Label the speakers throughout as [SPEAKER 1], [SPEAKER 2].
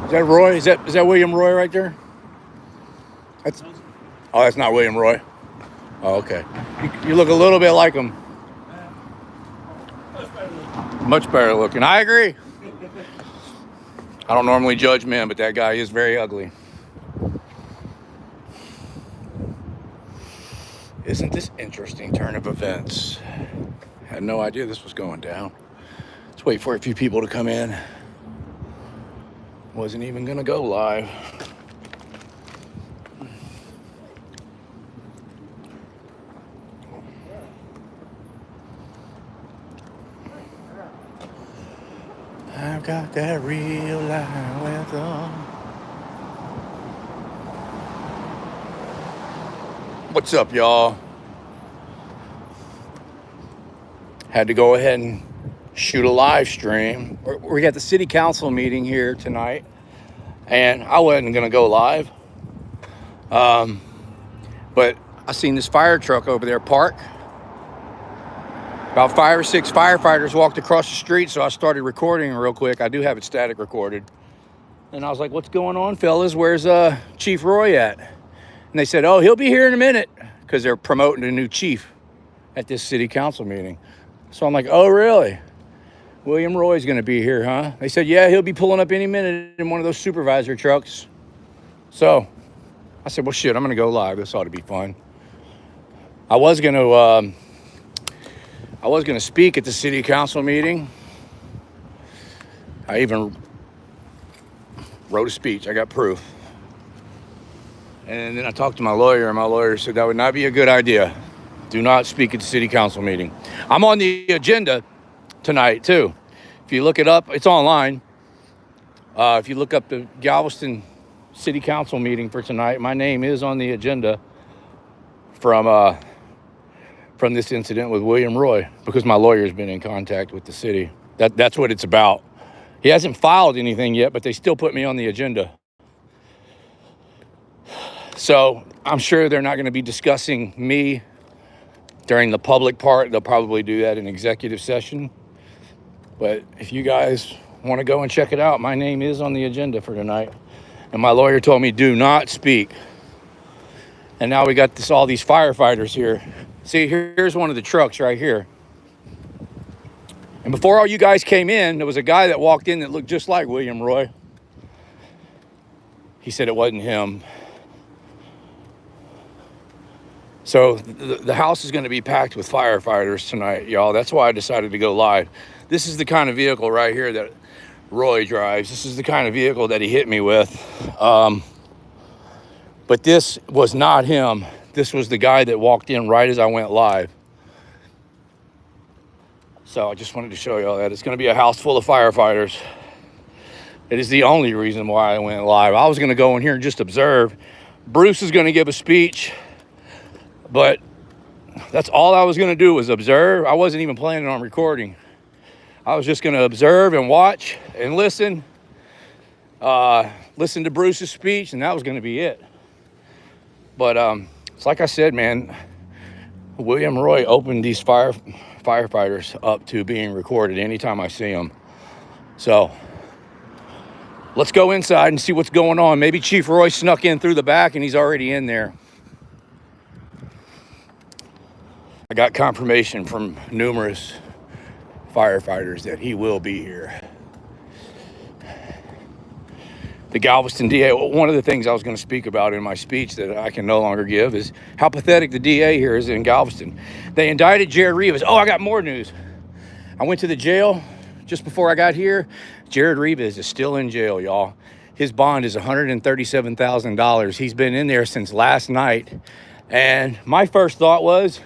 [SPEAKER 1] Is that Roy? Is that William Roy right there? That's oh, that's not William Roy. Oh, okay. You look a little bit like him. Much better looking. I agree. I don't normally judge men, but that guy is very ugly. Isn't this interesting turn of events? Had no idea this was going down. Let's wait for a few people to come in. Wasn't even gonna go live. I've got that real live weather. What's up, y'all? Had to go ahead and shoot a live stream. We got the city council meeting here tonight, and I wasn't gonna go live. But I seen this fire truck over there park. About 5 or 6 firefighters walked across the street, so I started recording real quick. I do have it static recorded. And I was like, what's going on, fellas? Where's Chief Roy at? And they said, oh, he'll be here in a minute, because they're promoting a new chief at this city council meeting. So I'm like, oh, really? William Roy's going to be here, huh? They said, yeah, he'll be pulling up any minute in one of those supervisor trucks. So I said, well, shit, I'm going to go live. This ought to be fun. I was going to speak at the city council meeting. I even wrote a speech. I got proof. And then I talked to my lawyer, and my lawyer said that would not be a good idea. Do not speak at the city council meeting. I'm on the agenda tonight, too. If you look it up, it's online. If you look up the Galveston city council meeting for tonight, my name is on the agenda from this incident with William Roy, because my lawyer's been in contact with the city. That's what it's about. He hasn't filed anything yet, but they still put me on the agenda. So I'm sure they're not going to be discussing me during the public part. They'll probably do that in executive session. But if you guys want to go and check it out, my name is on the agenda for tonight. And my lawyer told me do not speak. And now we got all these firefighters here. See, here's one of the trucks right here. And before all you guys came in, there was a guy that walked in that looked just like William Roy. He said it wasn't him. So the house is going to be packed with firefighters tonight, y'all. That's why I decided to go live. This is the kind of vehicle right here that Roy drives. This is the kind of vehicle that he hit me with. But this was not him. This was the guy that walked in right as I went live. So I just wanted to show y'all that. It's going to be a house full of firefighters. It is the only reason why I went live. I was going to go in here and just observe. Bruce is going to give a speech. But that's all I was going to do was observe. I wasn't even planning on recording. I was just going to observe and watch and listen. Listen to Bruce's speech, and that was going to be it. But it's like I said, man, William Roy opened these firefighters up to being recorded anytime I see them. So let's go inside and see what's going on. Maybe Chief Roy snuck in through the back and he's already in there. I got confirmation from numerous firefighters that he will be here. The Galveston DA, one of the things I was going to speak about in my speech that I can no longer give is how pathetic the DA here is in Galveston. They indicted Jared Rivas. Oh, I got more news. I went to the jail just before I got here. Jared Rivas is still in jail, y'all. His bond is $137,000. He's been in there since last night. And my first thought was,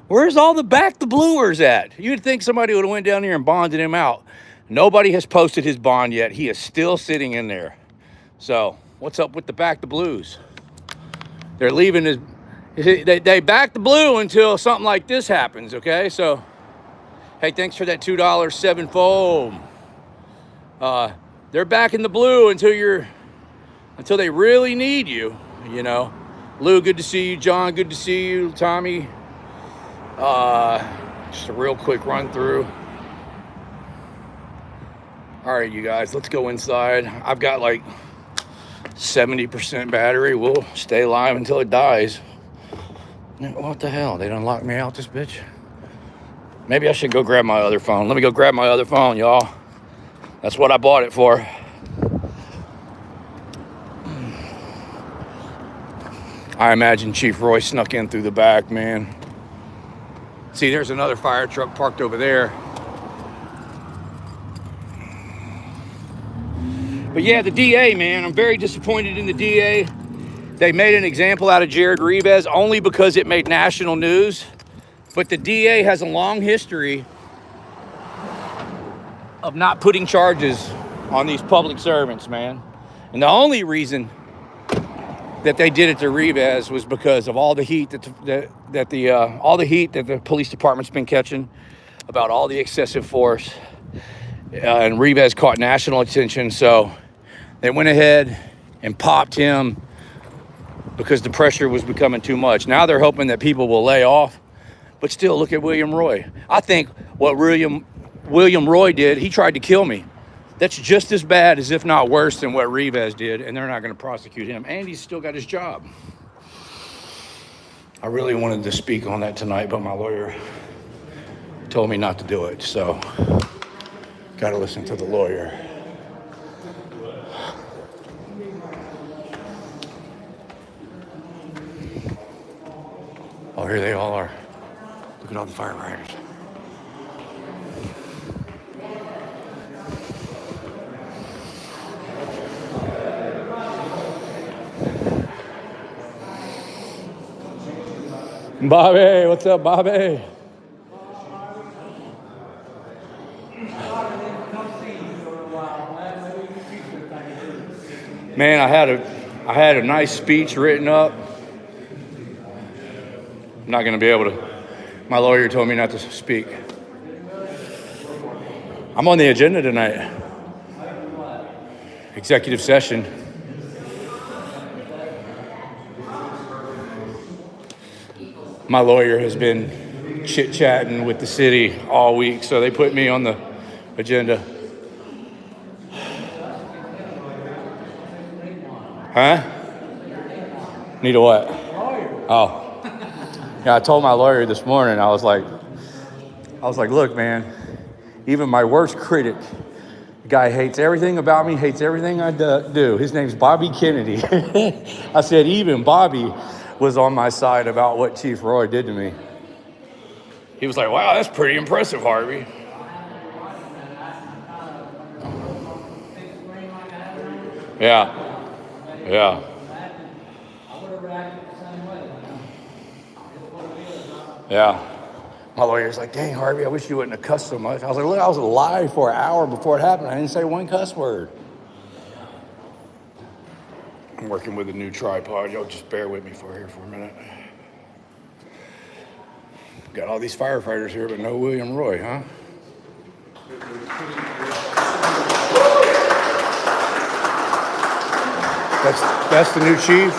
[SPEAKER 1] where's all the back the bluers at? You'd think somebody would have went down here and bonded him out. Nobody has posted his bond yet. He is still sitting in there. So what's up with the back the blues? They're leaving his, they back the blue until something like this happens, okay? So, hey, thanks for that $2 sevenfold. They're back in the blue until they really need you, you know. Lou, good to see you. John, good to see you. Tommy, just a real quick run through. All right, you guys, let's go inside. I've got like 70% battery will stay alive until it dies. What the hell? They done locked me out, this bitch? Maybe I should go grab my other phone. Let me go grab my other phone, y'all. That's what I bought it for. I imagine Chief Roy snuck in through the back, man. See, there's another fire truck parked over there. But yeah, the DA, man, I'm very disappointed in the DA. They made an example out of Jared Rivas only because it made national news. But the DA has a long history of not putting charges on these public servants, man. And the only reason that they did it to Rivas was because of all the heat that the police department's been catching about all the excessive force, and Rivas caught national attention. So they went ahead and popped him because the pressure was becoming too much. Now they're hoping that people will lay off, but still, look at William Roy. I think what William Roy did, he tried to kill me. That's just as bad as, if not worse, than what Rivas did, and they're not going to prosecute him. And he's still got his job. I really wanted to speak on that tonight, but my lawyer told me not to do it, so got to listen to the lawyer. Oh, here they all are. Look at all the firefighters. Bobby, what's up, Bobby? Man, I had a nice speech written up. I'm not going to be able to. My lawyer told me not to speak. I'm on the agenda tonight. Executive session. My lawyer has been chit-chatting with the city all week, so they put me on the agenda. Huh? Need a what? Oh. Yeah, I told my lawyer this morning, I was like, look, man, even my worst critic, the guy hates everything about me, hates everything I do. His name's Bobby Kennedy. I said, even Bobby was on my side about what Chief Roy did to me. He was like, wow, that's pretty impressive, Harvey. Yeah. Yeah. My lawyer's like, dang, Harvey, I wish you wouldn't have cussed so much. I was like, look, I was alive for an hour before it happened. I didn't say one cuss word. I'm working with a new tripod. Y'all just bear with me for a minute. Got all these firefighters here, but no William Roy, huh? That's the new chief.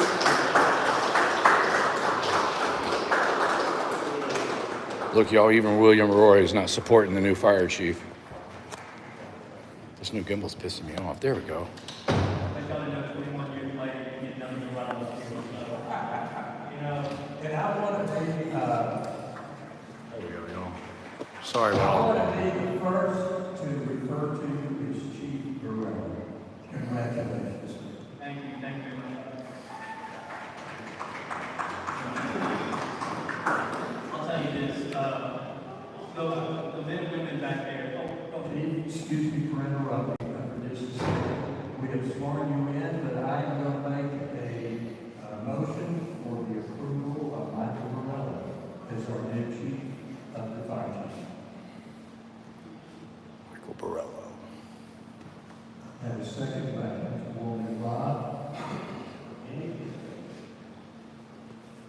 [SPEAKER 1] Look, y'all, even William Roy is not supporting the new fire chief. This new gimbal's pissing me off. There we go. Sorry about that.
[SPEAKER 2] I want to be the first to refer to you as Chief Burrell. Congratulations.
[SPEAKER 3] Thank you very much. I'll tell you this, the men and women back there,
[SPEAKER 2] Excuse me for interrupting, but this is, we have sworn you in, but I am going to make a motion for the approval of Michael Burrell as our new Chief of the Fire Department.
[SPEAKER 1] Michael Borello.
[SPEAKER 2] Have a second by Mr. Walden Rob.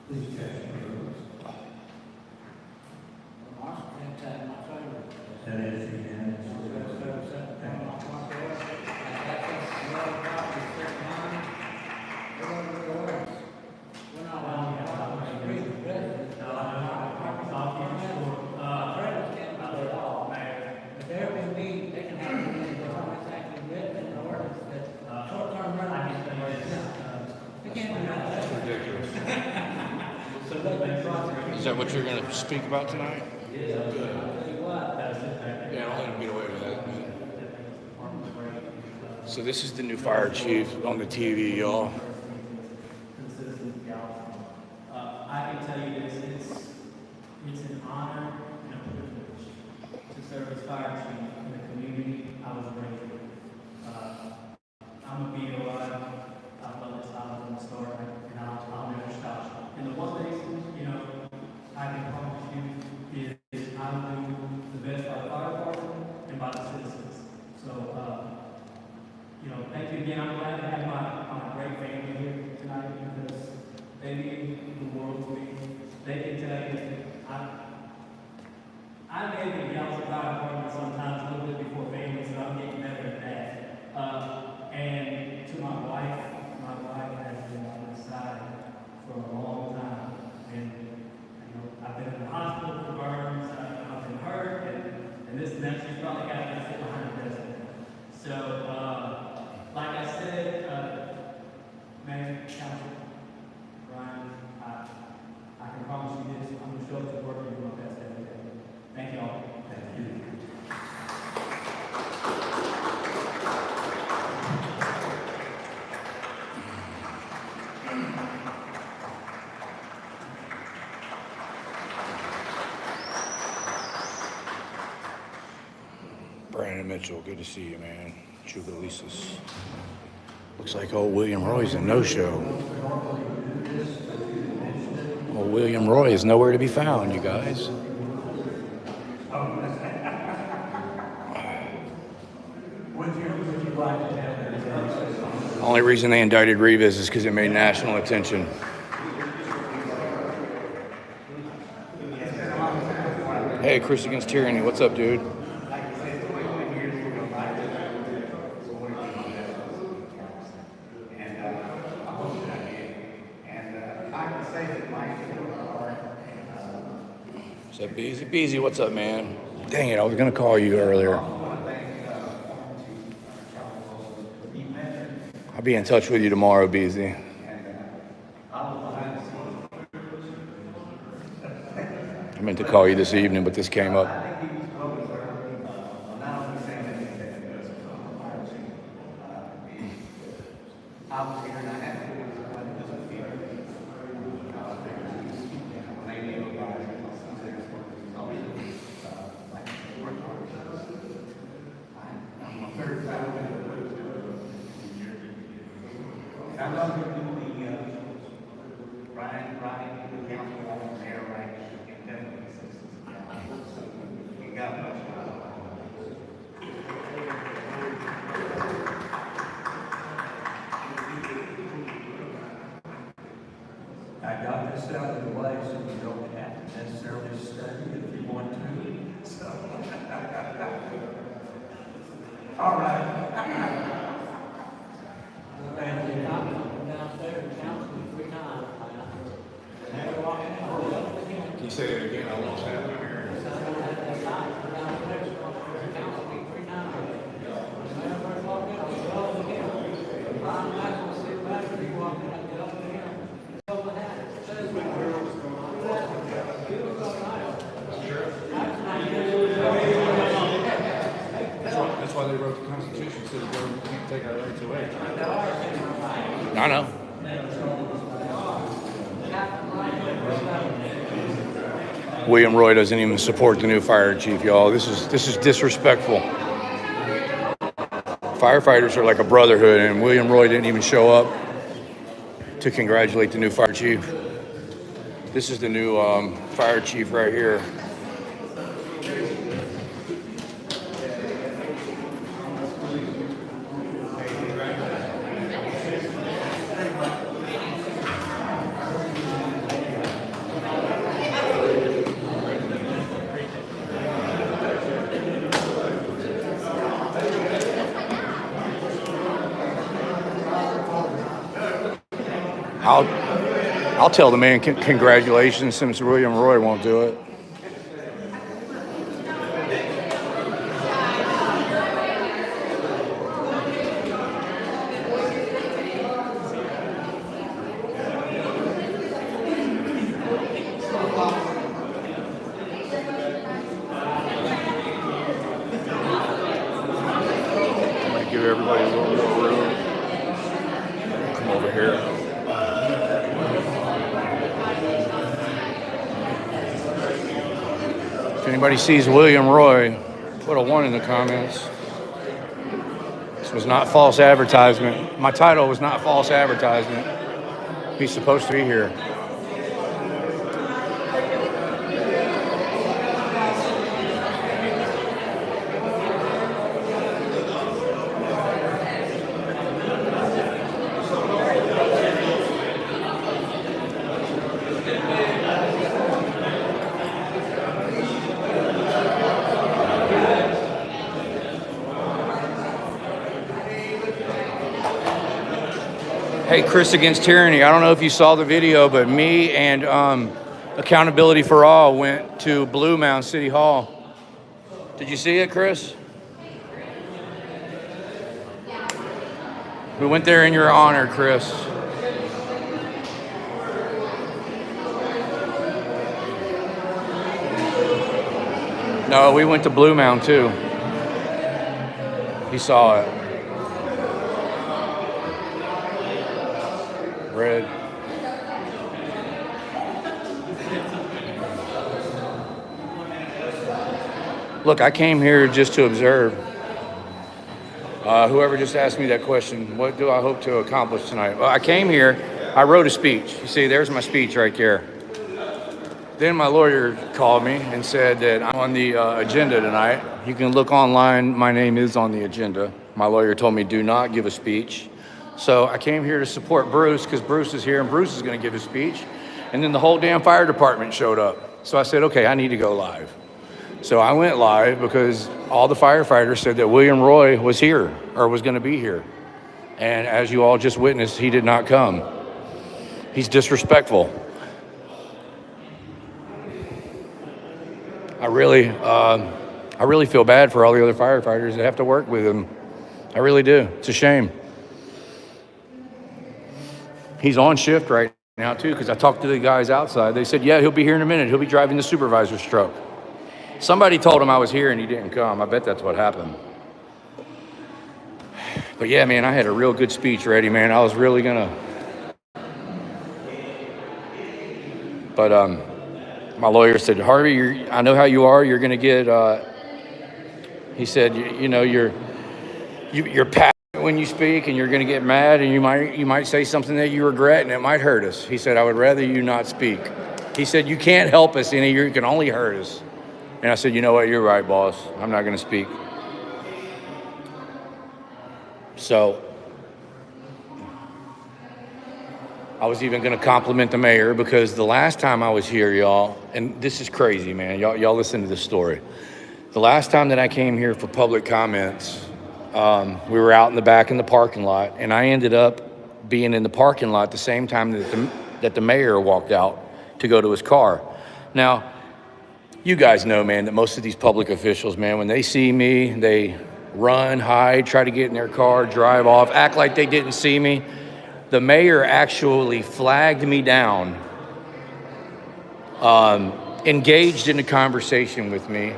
[SPEAKER 2] Please cast your votes. That is unanimous.
[SPEAKER 1] Is that what you're going to speak about tonight?
[SPEAKER 3] Yeah, I'll tell you what, that's it.
[SPEAKER 1] Yeah, I'll let him get away with that, man. So this is the new fire chief on the TV, y'all.
[SPEAKER 3] I can tell you this, it's an honor and a privilege to serve as fire chief in the community I was raised in. I'm a BOI, I've loved this island from the start, and I'll never stop. And the one thing, I can promise you is I will do the best by the fire department and by the citizens. So, thank you again. I'm glad to have my great family here tonight because they mean the world to me. They can tell you I may be yelling at fire department sometimes a little bit before family, so I'm getting better at that. And to my wife has been on my side for a long time. And I've been in the hospital for burns, I've been hurt, and this and that. She's probably got to sit behind the desk. So, like I said, Mayor, Council, Brian, I can promise you this, I'm going to show up to work and do my best every day. Thank you all. Thank you.
[SPEAKER 1] Brandon Mitchell, good to see you, man. Jubileesus. Looks like old William Roy's a no-show. Old William Roy is nowhere to be found, you guys. Only reason they indicted Rivas is because it made national attention. Hey, Chris Against Tyranny, what's up, dude? What's up, Beezy? Beezy, what's up, man? Dang it, I was going to call you earlier. I'll be in touch with you tomorrow, Beezy. I meant to call you this evening, but this came up.
[SPEAKER 2] I got this out of the way so you don't have to necessarily study if you want to. So. All right. Thank you.
[SPEAKER 1] Can you say that again? I lost that. That's why they wrote the Constitution so the government can't take our rights away. I know. William Roy doesn't even support the new fire chief, y'all. This is disrespectful. Firefighters are like a brotherhood, and William Roy didn't even show up to congratulate the new fire chief. This is the new fire chief right here. I'll tell the man congratulations since William Roy won't do it. more room. Come over here. If anybody sees William Roy, put a 1 in the comments. This was not false advertisement. My title was not false advertisement. He's supposed to be here. Hey, Chris Against Tyranny. I don't know if you saw the video, but me and Accountability for All went to Blue Mound City Hall. Did you see it, Chris? We went there in your honor, Chris. No, we went to Blue Mound too. He saw it. Red. Look, I came here just to observe. Whoever just asked me that question, what do I hope to accomplish tonight? Well, I came here, I wrote a speech. You see, there's my speech right there. Then my lawyer called me and said that I'm on the agenda tonight. You can look online, my name is on the agenda. My lawyer told me do not give a speech. So I came here to support Bruce because Bruce is here and Bruce is going to give his speech. And then the whole damn fire department showed up. So I said, okay, I need to go live. So I went live because all the firefighters said that William Roy was here or was going to be here. And as you all just witnessed, he did not come. He's disrespectful. I really feel bad for all the other firefighters that have to work with him. I really do. It's a shame. He's on shift right now, too, because I talked to the guys outside. They said, yeah, he'll be here in a minute. He'll be driving the supervisor's truck. Somebody told him I was here and he didn't come. I bet that's what happened. But, yeah, man, I had a real good speech ready, man. I was really going to. But my lawyer said, Harvey, I know how you are. You're going to get, he said, you know, you're passionate when you speak and you're going to get mad and you might say something that you regret and it might hurt us. He said, I would rather you not speak. He said, you can't help us any, you can only hurt us. And I said, you know what, you're right, boss. I'm not going to speak. So I was even going to compliment the mayor because the last time I was here, y'all, and this is crazy, man. Y'all listen to this story. The last time that I came here for public comments, we were out in the back in the parking lot, and I ended up being in the parking lot the same time that the mayor walked out to go to his car. Now, you guys know, man, that most of these public officials, man, when they see me, they run, hide, try to get in their car, drive off, act like they didn't see me. The mayor actually flagged me down, engaged in a conversation with me,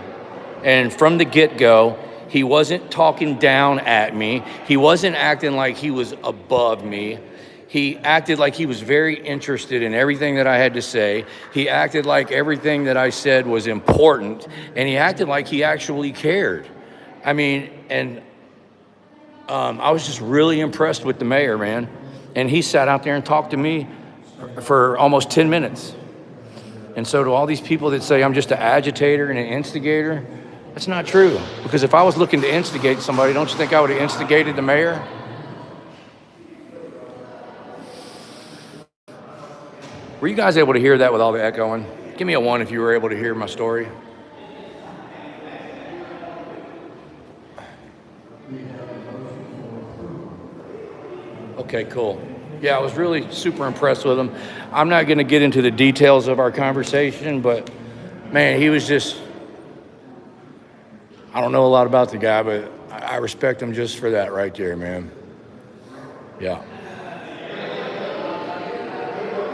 [SPEAKER 1] and from the get-go, he wasn't talking down at me. He wasn't acting like he was above me. He acted like he was very interested in everything that I had to say. He acted like everything that I said was important, and he acted like he actually cared. I mean, and I was just really impressed with the mayor, man. And he sat out there and talked to me for almost 10 minutes. And so to all these people that say I'm just an agitator and an instigator, that's not true. Because if I was looking to instigate somebody, don't you think I would have instigated the mayor? Were you guys able to hear that with all the echoing? Give me a 1 if you were able to hear my story. Okay, cool. Yeah, I was really super impressed with him. I'm not going to get into the details of our conversation, but man, he was just, I don't know a lot about the guy, but I respect him just for that right there, man. Yeah.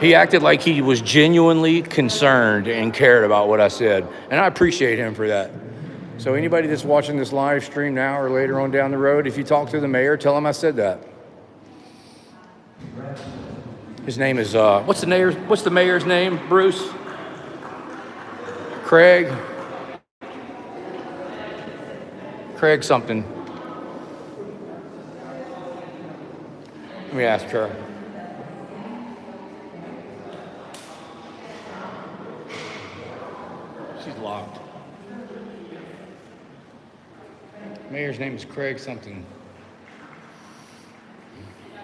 [SPEAKER 1] He acted like he was genuinely concerned and cared about what I said, and I appreciate him for that. So anybody that's watching this live stream now or later on down the road, if you talk to the mayor, tell him I said that. His name is what's the mayor's name? Bruce? Craig something. Let me ask her. She's locked. Mayor's name is Craig something. Did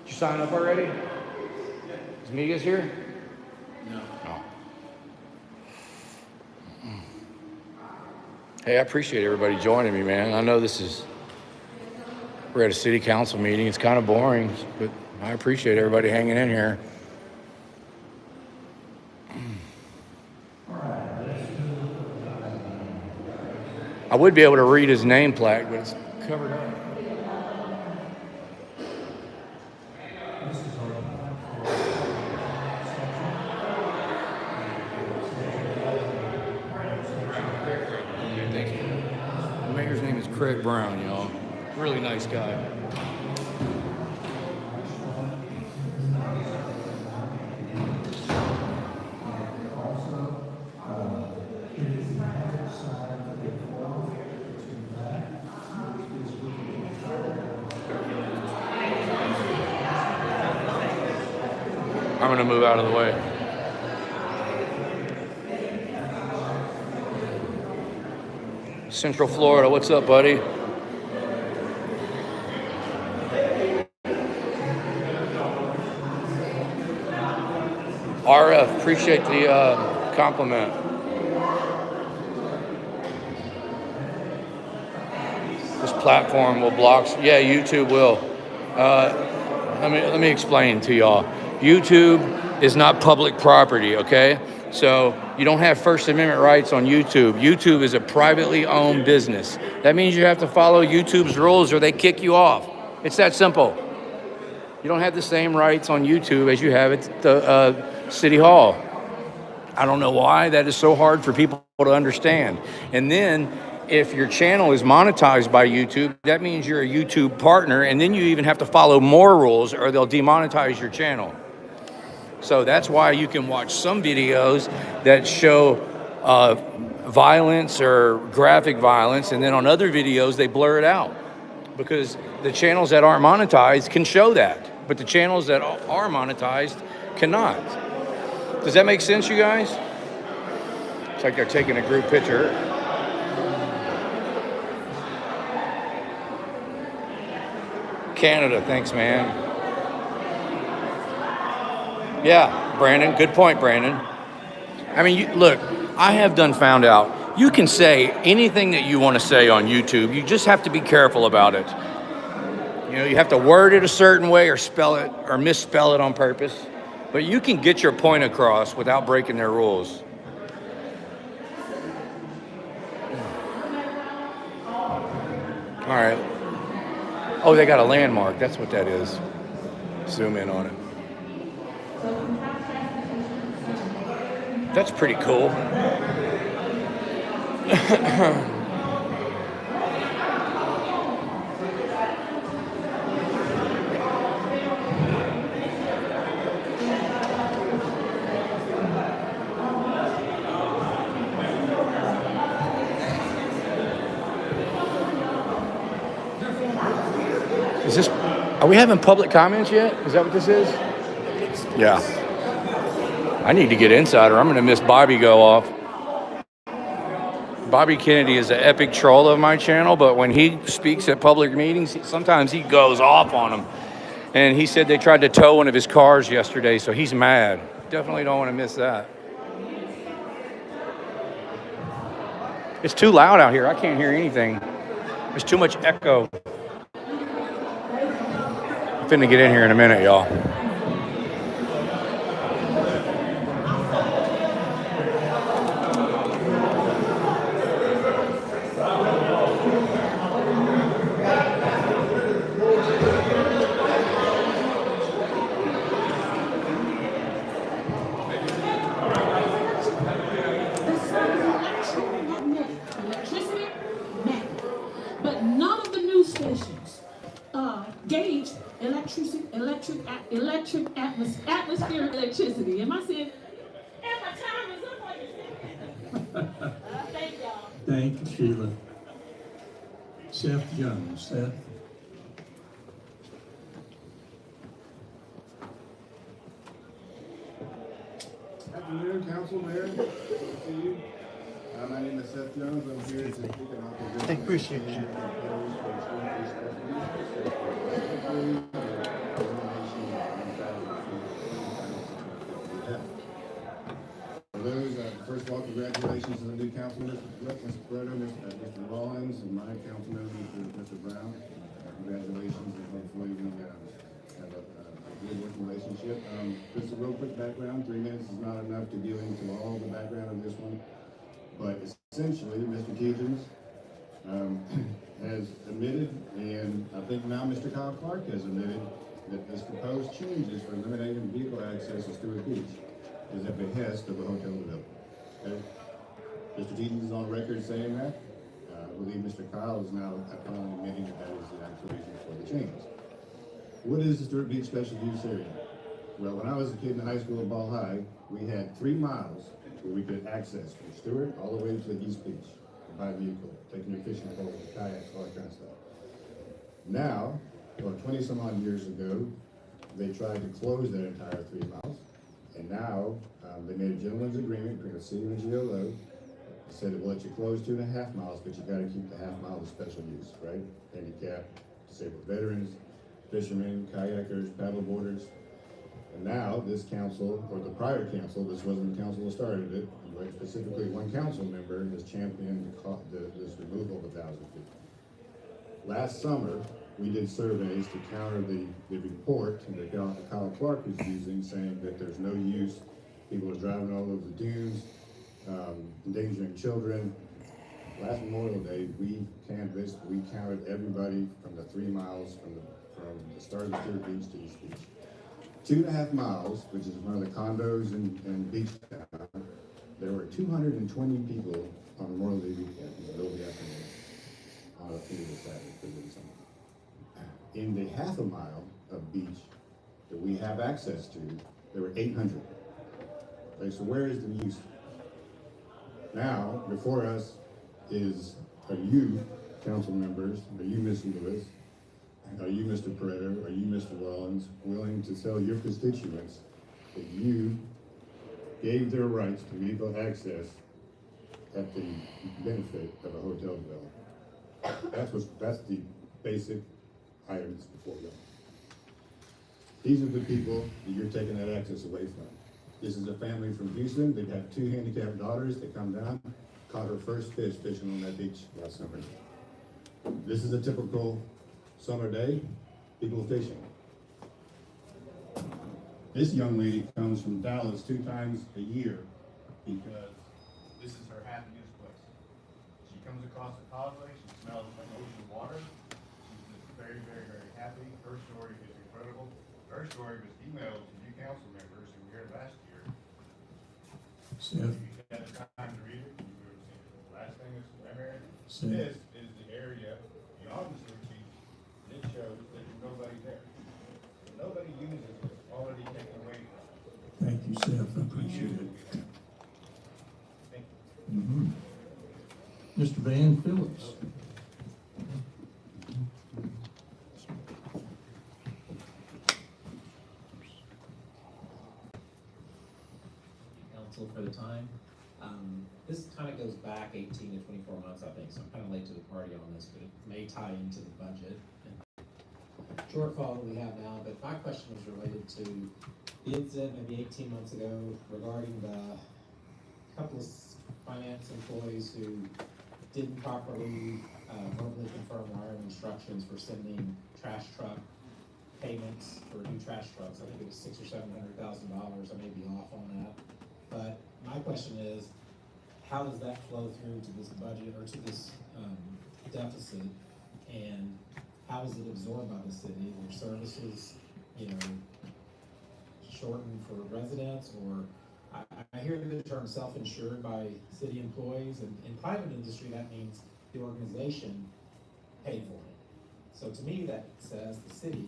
[SPEAKER 1] you sign up already? Is Miga's here? No. Hey, I appreciate everybody joining me, man. I know we're at a city council meeting. It's kind of boring, but I appreciate everybody hanging in here. I would be able to read his name plaque, but it's covered up. Thank you. The mayor's name is Craig Brown, y'all. Really nice guy. I'm going to move out of the way. Central Florida, what's up, buddy? RF, appreciate the compliment. This platform will block. Yeah, YouTube will. Let me explain to y'all. YouTube is not public property, okay? So you don't have First Amendment rights on YouTube. YouTube is a privately owned business. That means you have to follow YouTube's rules or they kick you off. It's that simple. You don't have the same rights on YouTube as you have at the City Hall. I don't know why that is so hard for people to understand. And then if your channel is monetized by YouTube, that means you're a YouTube partner, and then you even have to follow more rules or they'll demonetize your channel. So that's why you can watch some videos that show violence or graphic violence, and then on other videos they blur it out because the channels that aren't monetized can show that, but the channels that are monetized cannot. Does that make sense, you guys? It's like they're taking a group picture. Canada, thanks, man. Yeah, Brandon, good point, Brandon. I mean, look, I have found out, you can say anything that you want to say on YouTube. You just have to be careful about it. You know, you have to word it a certain way or spell it or misspell it on purpose. But you can get your point across without breaking their rules. All right. Oh, they got a landmark. That's what that is. Zoom in on it. That's pretty cool. Are we having public comments yet? Is that what this is? Yeah. I need to get inside or I'm going to miss Bobby go off. Bobby Kennedy is an epic troll of my channel, but when he speaks at public meetings, sometimes he goes off on them. And he said they tried to tow one of his cars yesterday, so he's mad. Definitely don't want to miss that. It's too loud out here. I can't hear anything. There's too much echo. I'm finna get in here in a minute, y'all.
[SPEAKER 4] gauge atmospheric electricity. Am I saying? And my time is up on you. Thank y'all.
[SPEAKER 2] Thank you, Sheila. Seth Jones. Seth.
[SPEAKER 5] Afternoon, Council, Mayor. Good to see you. My name is Seth Jones. I'm here to speak in opposition.
[SPEAKER 6] I appreciate you.
[SPEAKER 5] For those, first of all, congratulations to the new council, Mr. Brito, Mr. Rollins, and my council member, Mr. Brown. Congratulations, and hopefully we have a good working relationship. Just a real quick background, 3 minutes is not enough to get into all the background of this one, but essentially, Mr. Keejans has admitted, and I think now Mr. Kyle Clark has admitted, that this proposed changes for eliminating vehicle access to Stewart Beach is at behest of a hotel developer. Okay? Mr. Keejans is on record saying that. I believe Mr. Kyle is now finally admitting that that is the actual reason for the change. What is the Stewart Beach Special Use Area? Well, when I was a kid in high school at Ball High, we had 3 miles where we could access from Stewart all the way to the East Beach by vehicle, taking your fishing pole, kayaks, all that kind of stuff. Now, or 20 some odd years ago, they tried to close that entire 3 miles. And now, they made a gentleman's agreement between the city and the GLO. Said it will let you close 2.5 miles, but you gotta keep the half mile of special use, right? Handicap, disabled veterans, fishermen, kayakers, paddle boarders. And now this council, or the prior council, this wasn't the council that started it, but specifically one council member has championed this removal of 1,000 feet. Last summer, we did surveys to counter the report that Kyle Clark was using, saying that there's no use, people are driving all over the dunes, endangering children. Last Memorial Day, we canvassed, we counted everybody from the 3 miles from the start of the Stewart Beach to East Beach. 2.5 miles, which is one of the condos in Beach Town, there were 220 people on Memorial Day weekend in the middle of the afternoon on a Saturday, Thursday, Sunday. In the half a mile of beach that we have access to, there were 800. Okay, so where is the use? Now, before us are you, council members, are you, Ms. Lewis, are you, Mr. Pareto, are you, Mr. Rollins, willing to tell your constituents that you gave their rights to vehicle access at the benefit of a hotel developer? That's the basic items before you. These are the people that you're taking that access away from. This is a family from Houston. They have 2 handicapped daughters. They come down, caught her first fish fishing on that beach last summer. This is a typical summer day, people fishing. This young lady comes from Dallas 2 times a year because this is her happiest place. She comes across the causeway, she smells like ocean water. She's just very, very, very happy. Her story is incredible. Her story was emailed to you council members who were here last year.
[SPEAKER 2] Seth.
[SPEAKER 5] If you had the time to read it, you would have seen it. The last thing is,
[SPEAKER 2] Seth.
[SPEAKER 5] this is the area beyond the Stewart Beach. It shows that there's nobody there. Nobody uses it, it's already taken away from them.
[SPEAKER 2] Thank you, Seth. I appreciate it.
[SPEAKER 5] Thank you.
[SPEAKER 2] Mr. Van Phillips.
[SPEAKER 7] Council for the time. This kind of goes back 18 to 24 months, I think, so I'm kind of late to the party on this, but it may tie into the budget and shortfall that we have now. But my question was related to the incident maybe 18 months ago regarding the couple of finance employees who didn't properly verbally confirm wiring instructions for sending trash truck payments for new trash trucks. I think it was $600,000 or $700,000. I may be off on that. But my question is, how does that flow through to this budget or to this deficit? And how is it absorbed by the city? Were services, shortened for residents, or I hear the term self-insured by city employees, and in private industry that means the organization paid for it. So to me, that says the city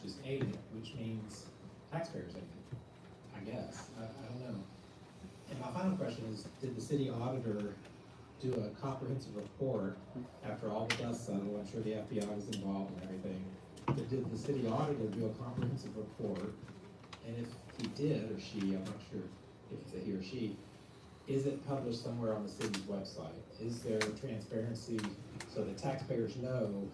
[SPEAKER 7] just ate it, which means taxpayers ate it, I guess. I don't know. And my final question is, did the city auditor do a comprehensive report after all the dust settled? I'm sure the FBI was involved and everything. But did the city auditor do a comprehensive report? And if he did, or she, I'm not sure if it's a he or she, is it published somewhere on the city's website? Is there transparency so the taxpayers know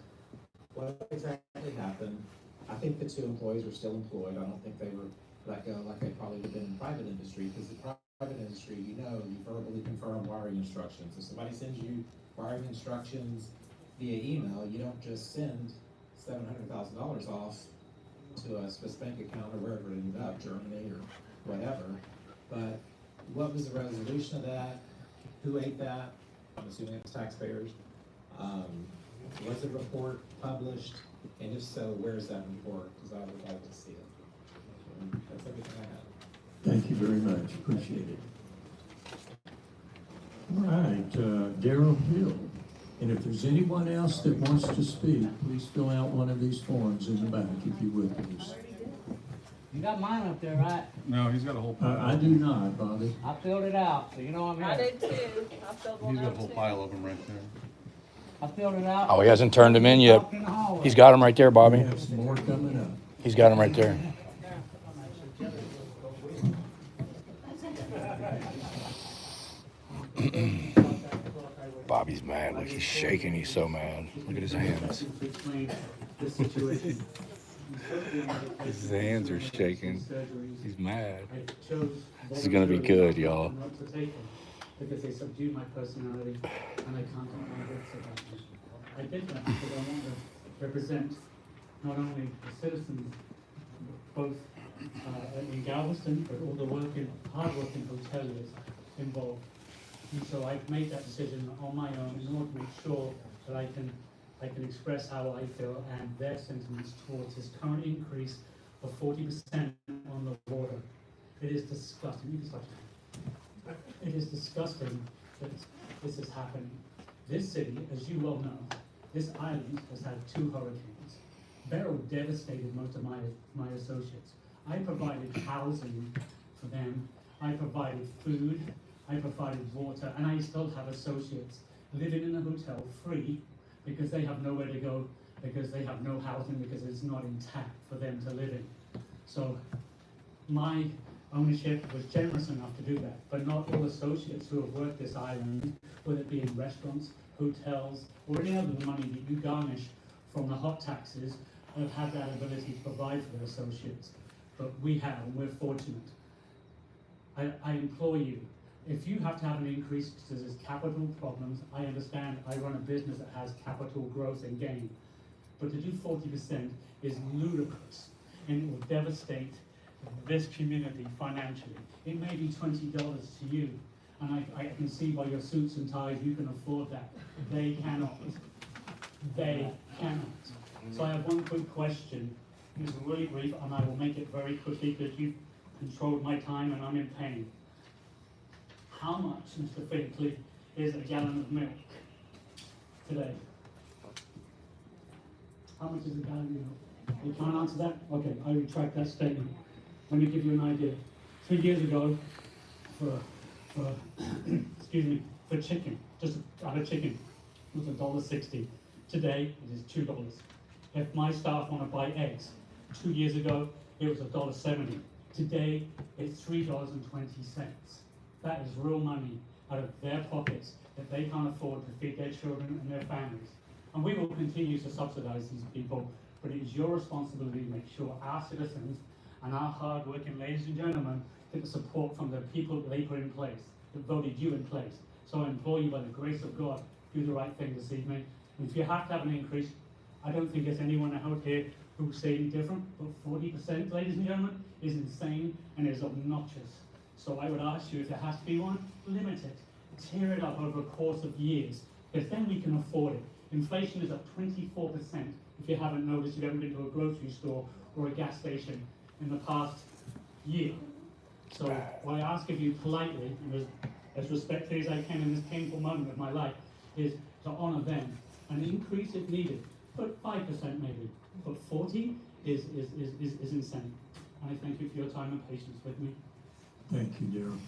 [SPEAKER 7] what exactly happened? I think the 2 employees are still employed. I don't think they were let go like they probably would have been in private industry, because the private industry, you verbally confirm wiring instructions. If somebody sends you wiring instructions via email, you don't just send $700,000 off to a Swiss bank account or wherever it ended up, Germany or whatever. But what was the resolution of that? Who ate that? I'm assuming it's taxpayers. Was the report published? And if so, where's that report? Because I would like to see it. That's everything I have.
[SPEAKER 2] Thank you very much, appreciate it. All right, Darrell Hill. And if there's anyone else that wants to speak, please fill out one of these forms in the back, if you would, please.
[SPEAKER 6] You got mine up there, right?
[SPEAKER 8] No, he's got a whole pile.
[SPEAKER 2] I do not, Bobby.
[SPEAKER 6] I filled it out, so you know I'm
[SPEAKER 4] I
[SPEAKER 6] here.
[SPEAKER 4] did too. I filled one
[SPEAKER 8] He's got a
[SPEAKER 4] out
[SPEAKER 8] whole
[SPEAKER 4] too.
[SPEAKER 8] pile of them right there.
[SPEAKER 6] I filled it out.
[SPEAKER 1] Oh, he hasn't turned them in yet.
[SPEAKER 6] Walked in the hallway.
[SPEAKER 1] He's got them right there,
[SPEAKER 2] We
[SPEAKER 1] Bobby.
[SPEAKER 2] have some more coming up.
[SPEAKER 1] He's got them right there. Bobby's mad. Look, he's shaking. He's so mad. Look at his hands. His hands are shaking. He's mad. This is gonna be good, y'all.
[SPEAKER 9] Because they subdue my personality and I can't get my wits about me. I did that because I want to represent not only the citizens, both in Galveston, but all the hard-working hoteliers involved. And so I've made that decision on my own in order to make sure that I can express how I feel and their sentiments towards this current increase of 40% on the water. It is disgusting. You can stop. It is disgusting that this is happening. This city, as you well know, this island has had 2 hurricanes. Beryl devastated most of my associates. I provided housing for them. I provided food. I provided water, and I still have associates living in the hotel free because they have nowhere to go, because they have no housing, because it's not intact for them to live in. So my ownership was generous enough to do that, but not all associates who have worked this island, whether it be in restaurants, hotels, or any other money that you garnish from the hot taxes, have had that ability to provide for their associates. But we have, and we're fortunate. I implore you, if you have to have an increase because there's capital problems, I understand. I run a business that has capital growth and gain. But to do 40% is ludicrous, and it will devastate this community financially. It may be $20 to you, and I can see by your suits and ties you can afford that. They cannot. They cannot. So I have one quick question. It's really brief, and I will make it very quickly because you've controlled my time and I'm in pain. How much, Mr. Finkley, is a gallon of milk today? How much is a gallon of milk? You can't answer that? Okay, I retract that statement. Let me give you an idea. 3 years ago, for excuse me, for chicken, just a chicken, it was $1.60. Today, it is $2. If my staff want to buy eggs, 2 years ago, it was $1.70. Today, it's $3.20. That is real money out of their pockets that they can't afford to feed their children and their families. And we will continue to subsidize these people, but it is your responsibility to make sure our citizens and our hard-working ladies and gentlemen get the support from the people that they put in place, that voted you in place. So I implore you, by the grace of God, do the right thing this evening. And if you have to have an increase, I don't think there's anyone out here who will say any different, but 40%, ladies and gentlemen, is insane and is obnoxious. So I would ask you, if there has to be one, limit it. Tear it up over a course of years, because then we can afford it. Inflation is up 24%. If you haven't noticed, you haven't been to a grocery store or a gas station in the past year. So what I ask of you politely, and as respectfully as I can in this painful moment of my life, is to honor them and increase if needed put 5% maybe, but 40 is insane. I thank you for your time and patience with me.
[SPEAKER 2] Thank you, Darryl.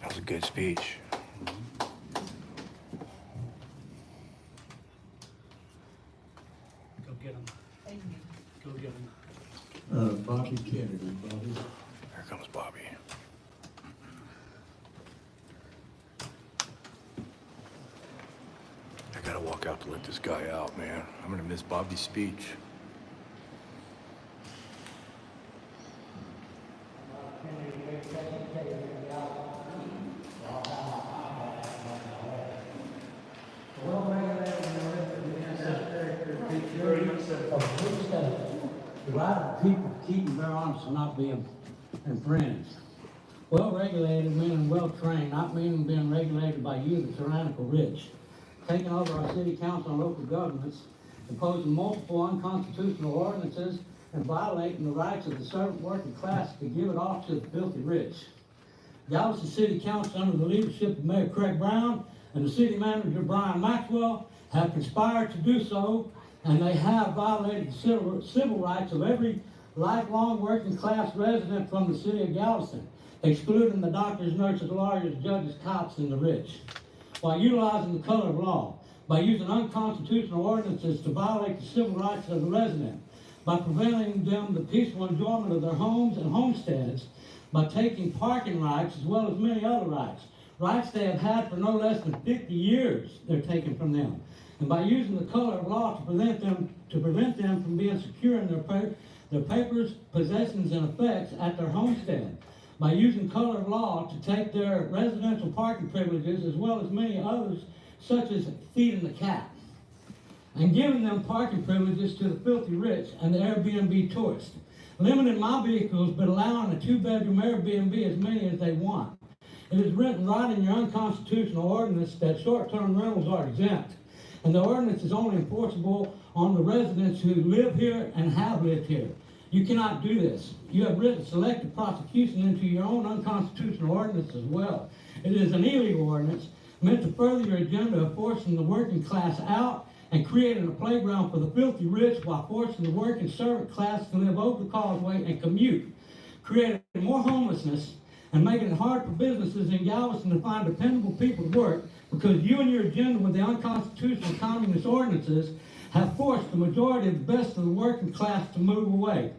[SPEAKER 1] That was a good speech.
[SPEAKER 9] Go get him. Go get him.
[SPEAKER 2] Bobby Kennedy, Bobby.
[SPEAKER 1] Here comes Bobby. I gotta walk out to let this guy out, man. I'm gonna miss Bobby's speech.
[SPEAKER 6] The right of people keeping their arms and not being infringed. Well-regulated meaning well-trained, not meaning being regulated by you, the tyrannical rich. Taking over our city council and local governments, imposing multiple unconstitutional ordinances, and violating the rights of the servant working class to give it off to the filthy rich. Galveston City Council, under the leadership of Mayor Craig Brown and the city manager Brian Maxwell, have conspired to do so, and they have violated the civil rights of every lifelong working class resident from the city of Galveston, excluding the doctors, nurses, lawyers, judges, cops, and the rich. While utilizing the color of law, by using unconstitutional ordinances to violate the civil rights of the resident, by preventing them the peaceful enjoyment of their homes and homesteads, by taking parking rights as well as many other rights they have had for no less than 50 years they're taken from them, and by using the color of law to prevent them from being secure in their papers, possessions, and effects at their homestead, by using color of law to take their residential parking privileges as well as many others, such as feeding the cat, and giving them parking privileges to the filthy rich and the Airbnb tourists, limiting my vehicles but allowing a 2-bedroom Airbnb as many as they want. It is written right in your unconstitutional ordinance that short-term rentals are exempt, and the ordinance is only enforceable on the residents who live here and have lived here. You cannot do this. You have written selective prosecution into your own unconstitutional ordinance as well. It is an illegal ordinance meant to further your agenda of forcing the working class out and creating a playground for the filthy rich while forcing the working servant class to live over the causeway and commute, creating more homelessness and making it hard for businesses in Galveston to find dependable people to work, because you and your agenda with the unconstitutional communist ordinances have forced the majority of the best of the working class to move away.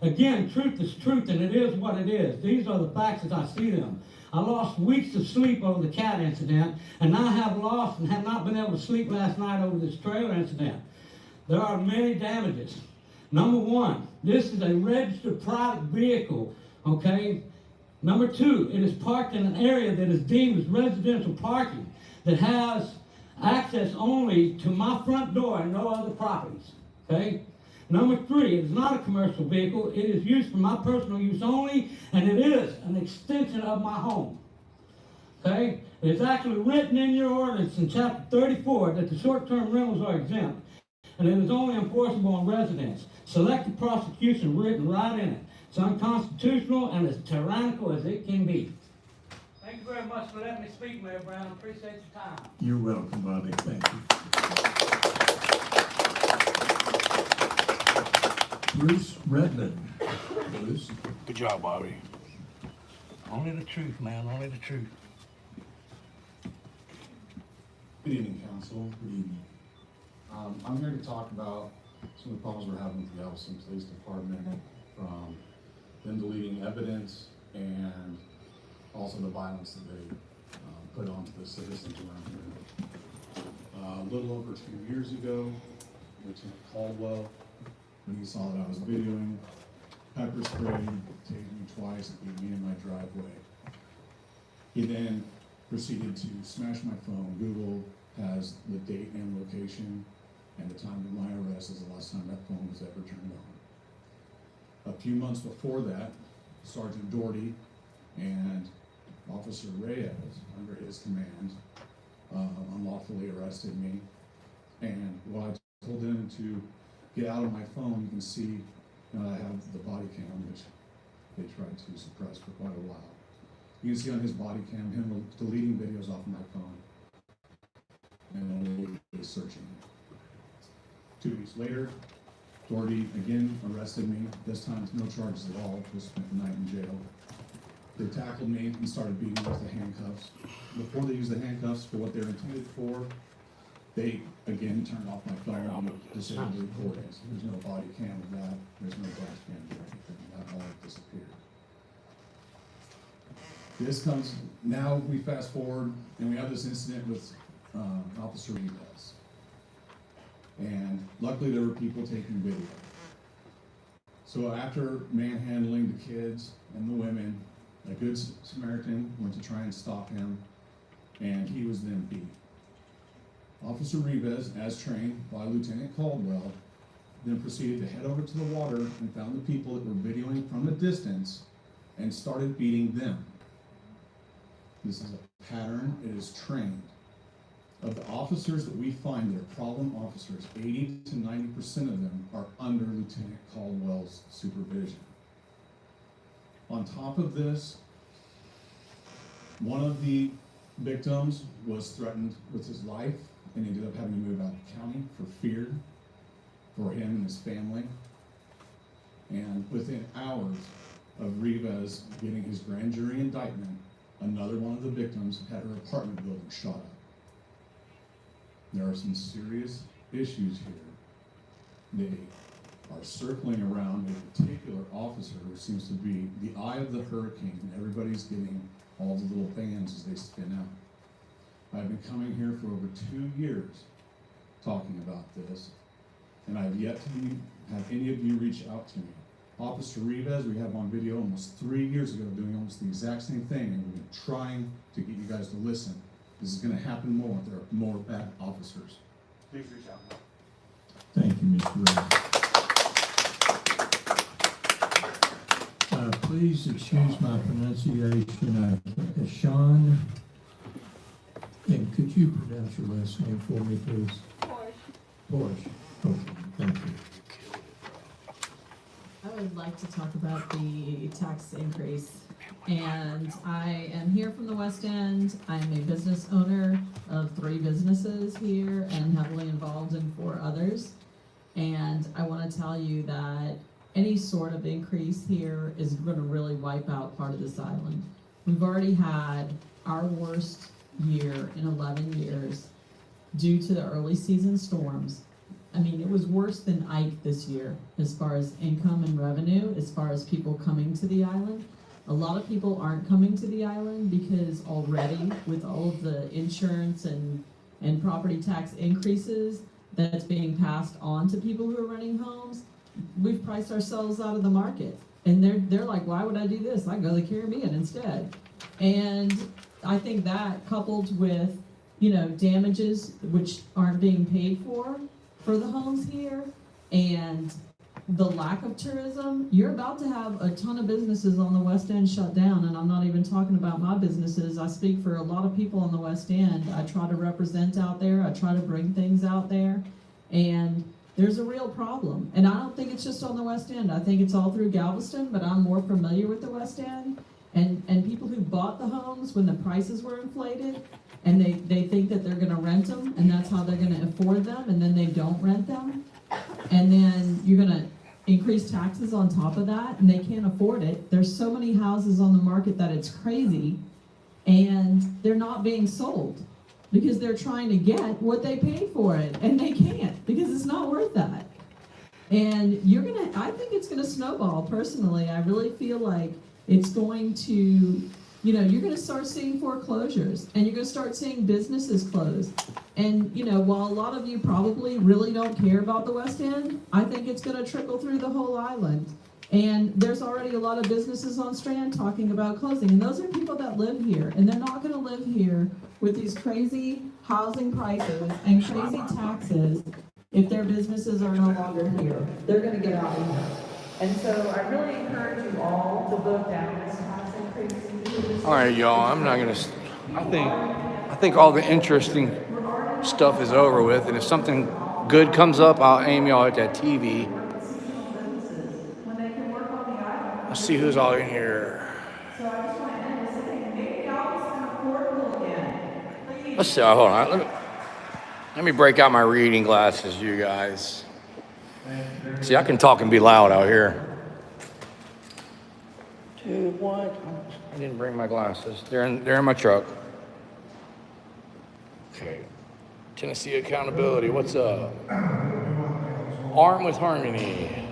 [SPEAKER 6] Again, truth is truth, and it is what it is. These are the facts as I see them. I lost weeks of sleep over the cat incident, and now have lost and have not been able to sleep last night over this trailer incident. There are many damages. Number one, this is a registered private vehicle, okay? Number two, it is parked in an area that is deemed as residential parking that has access only to my front door and no other properties, okay? Number three, it is not a commercial vehicle. It is used for my personal use only, and it is an extension of my home, okay? It is actually written in your ordinance in chapter 34 that the short-term rentals are exempt, and it is only enforceable on residents. Selective prosecution written right in it. It's unconstitutional and as tyrannical as it can be. Thank you very much for letting me speak, Mayor Brown. I appreciate your time.
[SPEAKER 2] You're welcome, Bobby. Thank you. Bruce Redmond. Bruce.
[SPEAKER 1] Good job, Bobby.
[SPEAKER 6] Only the truth, man, only the truth.
[SPEAKER 5] Good evening, council.
[SPEAKER 2] Good evening.
[SPEAKER 5] I'm here to talk about some of the problems we're having with the Galveston Police Department, from them deleting evidence and also the violence that they put onto the citizens around here. A little over 2 years ago, Lieutenant Caldwell, when he saw that I was videoing, pepper sprayed, tased me twice, and beat me in my driveway. He then proceeded to smash my phone. Google has the date and location, and the time of my arrest is the last time that phone was ever turned on. A few months before that, Sergeant Doherty and Officer Reyes, under his command, unlawfully arrested me. And while I told them to get out of my phone, you can see I have the body cam, which they tried to suppress for quite a while.
[SPEAKER 8] You can see on his body cam him deleting videos off my phone and searching. 2 weeks later, Doherty again arrested me, this time no charges at all, just spent the night in jail. They tackled me and started beating me with the handcuffs. Before they used the handcuffs for what they were intended for, they again turned off my phone and disabled the recordings. There's no body cam of that, there's no dash cam or anything, that all disappeared. This comes, now we fast forward and we have this incident with Officer Rivas. And luckily there were people taking video. So after manhandling the kids and the women, a good Samaritan went to try and stop him, and he was then beat. Officer Rivas, as trained by Lieutenant Caldwell, then proceeded to head over to the water and found the people that were videoing from a distance and started beating them. This is a pattern, it is trained. Of the officers that we find that are problem officers, 80 to 90% of them are under Lieutenant Caldwell's supervision. On top of this, one of the victims was threatened with his life and ended up having to move out of the county for fear for him and his family. And within hours of Rivas getting his grand jury indictment, another one of the victims had her apartment building shot up. There are some serious issues here. They are circling around a particular officer who seems to be the eye of the hurricane, and everybody's getting all the little fans as they spin out. I've been coming here for over 2 years talking about this, and I've yet to have any of you reach out to me. Officer Rivas, we have on video almost 3 years ago doing almost the exact same thing, and we've been trying to get you guys to listen. This is going to happen more. There are more bad officers. Please reach out.
[SPEAKER 2] Thank you, Mr. Ray. Please excuse my pronunciation. Sean, and could you pronounce your last name for me, please? Porsche. Okay, thank you.
[SPEAKER 10] I would like to talk about the tax increase. And I am here from the West End. I am a business owner of 3 businesses here and heavily involved in 4 others. And I want to tell you that any sort of increase here is going to really wipe out part of this island. We've already had our worst year in 11 years due to the early season storms. I mean, it was worse than Ike this year as far as income and revenue, as far as people coming to the island. A lot of people aren't coming to the island because already with all of the insurance and property tax increases that's being passed on to people who are renting homes, we've priced ourselves out of the market. And they're like, why would I do this? I go to the Caribbean instead. And I think that coupled with, damages which aren't being paid for the homes here, and the lack of tourism, you're about to have a ton of businesses on the West End shut down, and I'm not even talking about my businesses. I speak for a lot of people on the West End. I try to represent out there. I try to bring things out there, and there's a real problem. And I don't think it's just on the West End. I think it's all through Galveston, but I'm more familiar with the West End. And people who bought the homes when the prices were inflated, and they think that they're going to rent them, and that's how they're going to afford them, and then they don't rent them. And then you're going to increase taxes on top of that, and they can't afford it. There's so many houses on the market that it's crazy, and they're not being sold because they're trying to get what they paid for it, and they can't because it's not worth that. And I think it's gonna snowball personally. I really feel like it's going to, you're gonna start seeing foreclosures, and you're gonna start seeing businesses close. And, while a lot of you probably really don't care about the West End, I think it's gonna trickle through the whole island. And there's already a lot of businesses on Strand talking about closing, and those are people that live here, and they're not gonna live here with these crazy housing prices and crazy taxes if their businesses are no longer here. They're gonna get out of here. And so I really encourage you all to vote down this tax increase.
[SPEAKER 1] All right, y'all, I'm not gonna, I think all the interesting stuff is over with, and if something good comes up, I'll aim y'all at that TV. Let's see who's all in here.
[SPEAKER 10] So I just want to end with saying
[SPEAKER 1] Let's see. Hold on. Let me break out my reading glasses, you guys. See, I can talk and be loud out here. Dude, what? I didn't bring my glasses. They're in my truck. Okay. Tennessee Accountability. What's up? Arm with Harmony.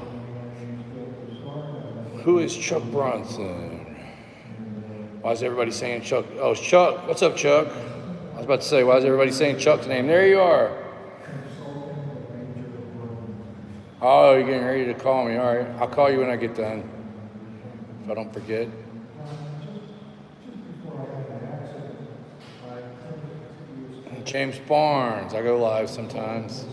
[SPEAKER 1] Who is Chuck Bronson? Why is everybody saying Chuck? Oh, it's Chuck. What's up, Chuck? I was about to say, why is everybody saying Chuck's name? There you are. Oh, you're getting ready to call me. All right. I'll call you when I get done. If I don't forget. James Barnes. I go live sometimes.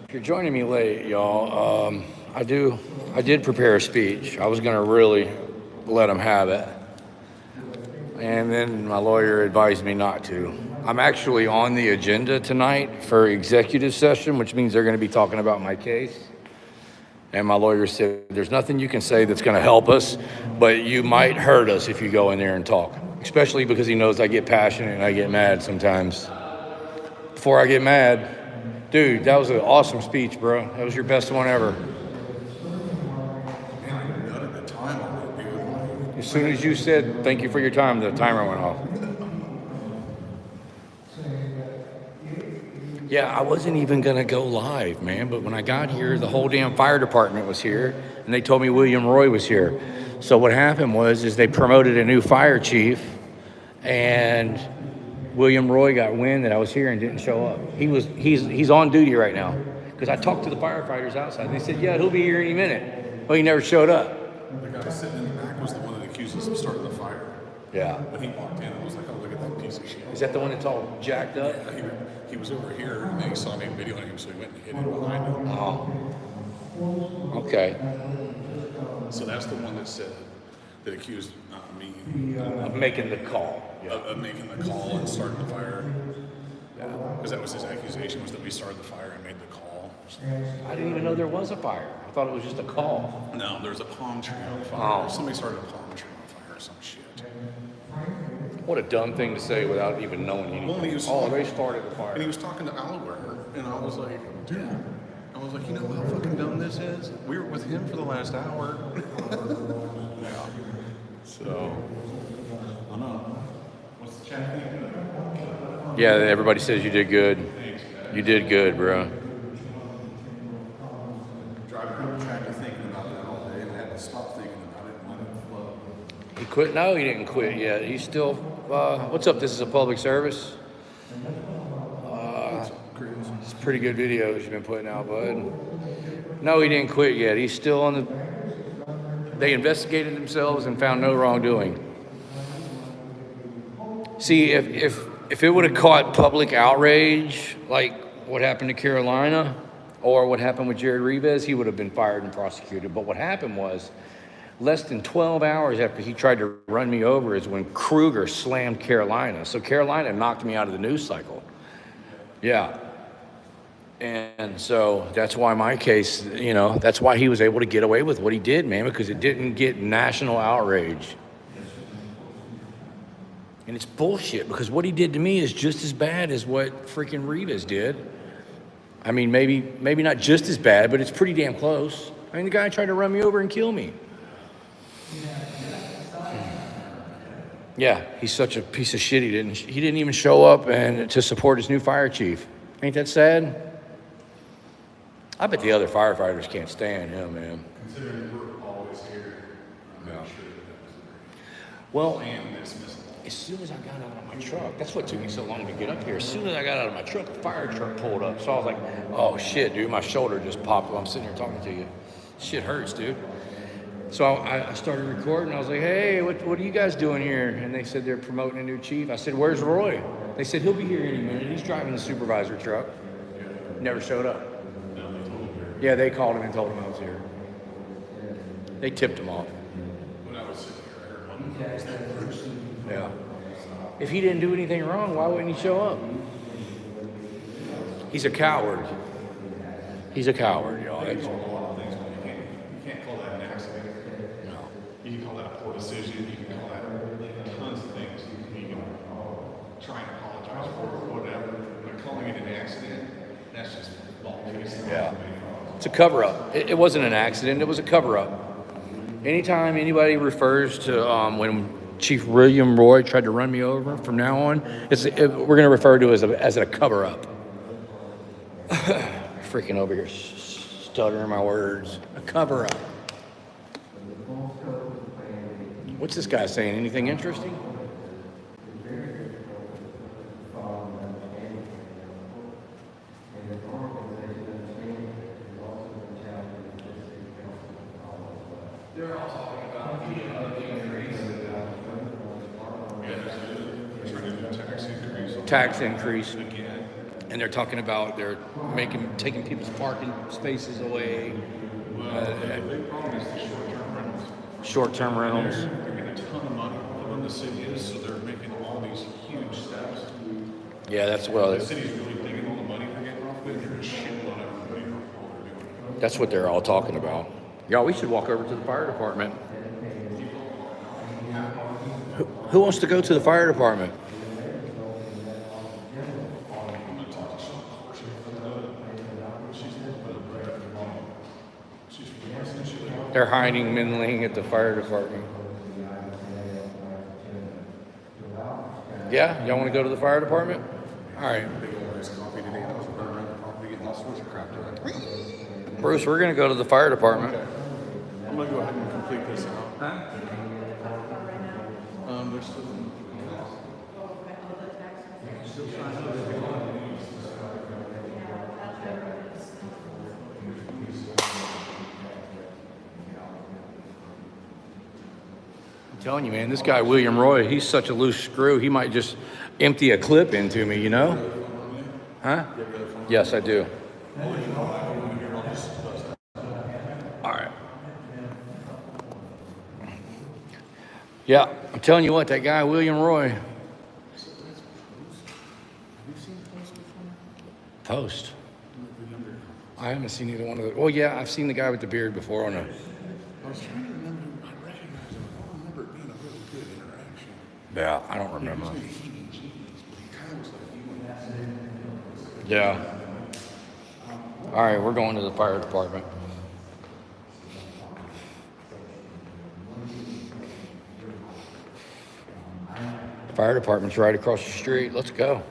[SPEAKER 1] If you're joining me late, y'all, I did prepare a speech. I was going to really let him have it. And then my lawyer advised me not to. I'm actually on the agenda tonight for executive session, which means they're going to be talking about my case. And my lawyer said, there's nothing you can say that's going to help us, but you might hurt us if you go in there and talk. Especially because he knows I get passionate and I get mad sometimes. Before I get mad, dude, that was an awesome speech, bro. That was your best one ever. As soon as you said, thank you for your time, the timer went off. Yeah, I wasn't even going to go live, man. But when I got here, the whole damn fire department was here. And they told me William Roy was here. So what happened was they promoted a new fire chief. And William Roy got wind that I was here and didn't show up. He's on duty right now. Because I talked to the firefighters outside. They said, yeah, he'll be here any minute. Well, he never showed up.
[SPEAKER 11] The guy sitting in the back was the one that accused us of starting the fire.
[SPEAKER 1] Yeah.
[SPEAKER 11] When he walked in, I was like, oh, look at that piece of shit.
[SPEAKER 1] Is that the one that's all jacked up?
[SPEAKER 11] Yeah, he was over here, and then he saw me videoing him, so he went and hid him behind him.
[SPEAKER 1] Oh. Okay.
[SPEAKER 11] So that's the one that accused me
[SPEAKER 1] Of making the call. Yeah.
[SPEAKER 11] of making the call and starting the fire. Yeah. Because that was his accusation, was that we started the fire and made the call.
[SPEAKER 1] I didn't even know there was a fire. I thought it was just a call.
[SPEAKER 11] No, there's a palm tree on fire.
[SPEAKER 1] Oh.
[SPEAKER 11] Somebody started a palm tree on fire or some shit.
[SPEAKER 1] What a dumb thing to say without even knowing anything.
[SPEAKER 11] Well, they
[SPEAKER 1] started the fire.
[SPEAKER 11] And he was talking to Alware, and I was like, dude, I was like, you know how fucking dumb this is? We were with him for the last hour. Yeah. So, I don't know. What's the chat thing?
[SPEAKER 1] Yeah, everybody says you did good. You did good, bro.
[SPEAKER 11] Driving around the tractor thinking about that all day, and I had to stop thinking about it and let it flow.
[SPEAKER 1] He quit? No, he didn't quit yet. He's still, what's up? This is a public service. It's pretty good videos you've been putting out, bud. No, he didn't quit yet. He's still on the, they investigated themselves and found no wrongdoing. See, if it would have caught public outrage, like what happened to Carolina or what happened with Jared Rivas, he would have been fired and prosecuted. But what happened was, less than 12 hours after he tried to run me over is when Kruger slammed Carolina. So Carolina knocked me out of the news cycle. Yeah. And so that's why my case, that's why he was able to get away with what he did, man, because it didn't get national outrage. And it's bullshit, because what he did to me is just as bad as what freaking Rivas did. I mean, maybe not just as bad, but it's pretty damn close. I mean, the guy tried to run me over and kill me. Yeah, he's such a piece of shit. He didn't even show up and to support his new fire chief. Ain't that sad? I bet the other firefighters can't stand him, man.
[SPEAKER 11] Considering we're always here, I'm not sure
[SPEAKER 1] Well,
[SPEAKER 11] and dismissal.
[SPEAKER 1] as soon as I got out of my truck, that's what took me so long to get up here. As soon as I got out of my truck, the fire truck pulled up. So I was like, oh shit, dude, my shoulder just popped while I'm sitting here talking to you. Shit hurts, dude. So I started recording. I was like, hey, what are you guys doing here? And they said they're promoting a new chief. I said, where's Roy? They said, he'll be here any minute. He's driving the supervisor truck. Never showed up. Yeah, they called him and told him I was here. They tipped him off.
[SPEAKER 11] When I was sitting here, I heard one was that Bruce.
[SPEAKER 1] Yeah. If he didn't do anything wrong, why wouldn't he show up? He's a coward. He's a coward, y'all.
[SPEAKER 11] You can't call that an accident.
[SPEAKER 1] No.
[SPEAKER 11] You can call that a poor decision. You can call that tons of things. try and apologize for it or whatever, but calling it an accident, that's just bald-faced.
[SPEAKER 1] Yeah. It's a cover-up. It wasn't an accident. It was a cover-up. Anytime anybody refers to when Chief William Roy tried to run me over, from now on, we're going to refer to it as a cover-up. Freaking over here, stuttering my words. A cover-up. What's this guy saying? Anything interesting? They're all talking about the increase. Tax increase.
[SPEAKER 11] Again.
[SPEAKER 1] And they're talking about taking people's parking spaces away.
[SPEAKER 11] The big problem is the short-term rentals.
[SPEAKER 1] Short-term rentals.
[SPEAKER 11] They're getting a ton of money from them, the city is, so they're making all these huge steps.
[SPEAKER 1] Yeah,
[SPEAKER 11] The city's really digging all the money they're getting off of it, they're just shitting on everybody for all they're doing.
[SPEAKER 1] That's what they're all talking about. Y'all, we should walk over to the fire department. Who wants to go to the fire department? They're hiding Minling at the fire department. Yeah? Y'all want to go to the fire department? All right. Bruce, we're going to go to the fire department.
[SPEAKER 11] I'm gonna go ahead and complete this out. There's still.
[SPEAKER 1] I'm telling you, man, this guy, William Roy, he's such a loose screw, he might just empty a clip into me, you know? Huh? Yes, I do. All right. Yeah, I'm telling you what, that guy, William Roy. Post. I haven't seen either one of the. Well, yeah, I've seen the guy with the beard before on a.
[SPEAKER 11] I was trying to remember, I recognize him. I don't remember it being a really good interaction.
[SPEAKER 1] Yeah, I don't remember.
[SPEAKER 11] He kind of was like you.
[SPEAKER 1] Yeah. All right, we're going to the fire department. Fire department's right across the street. Let's go.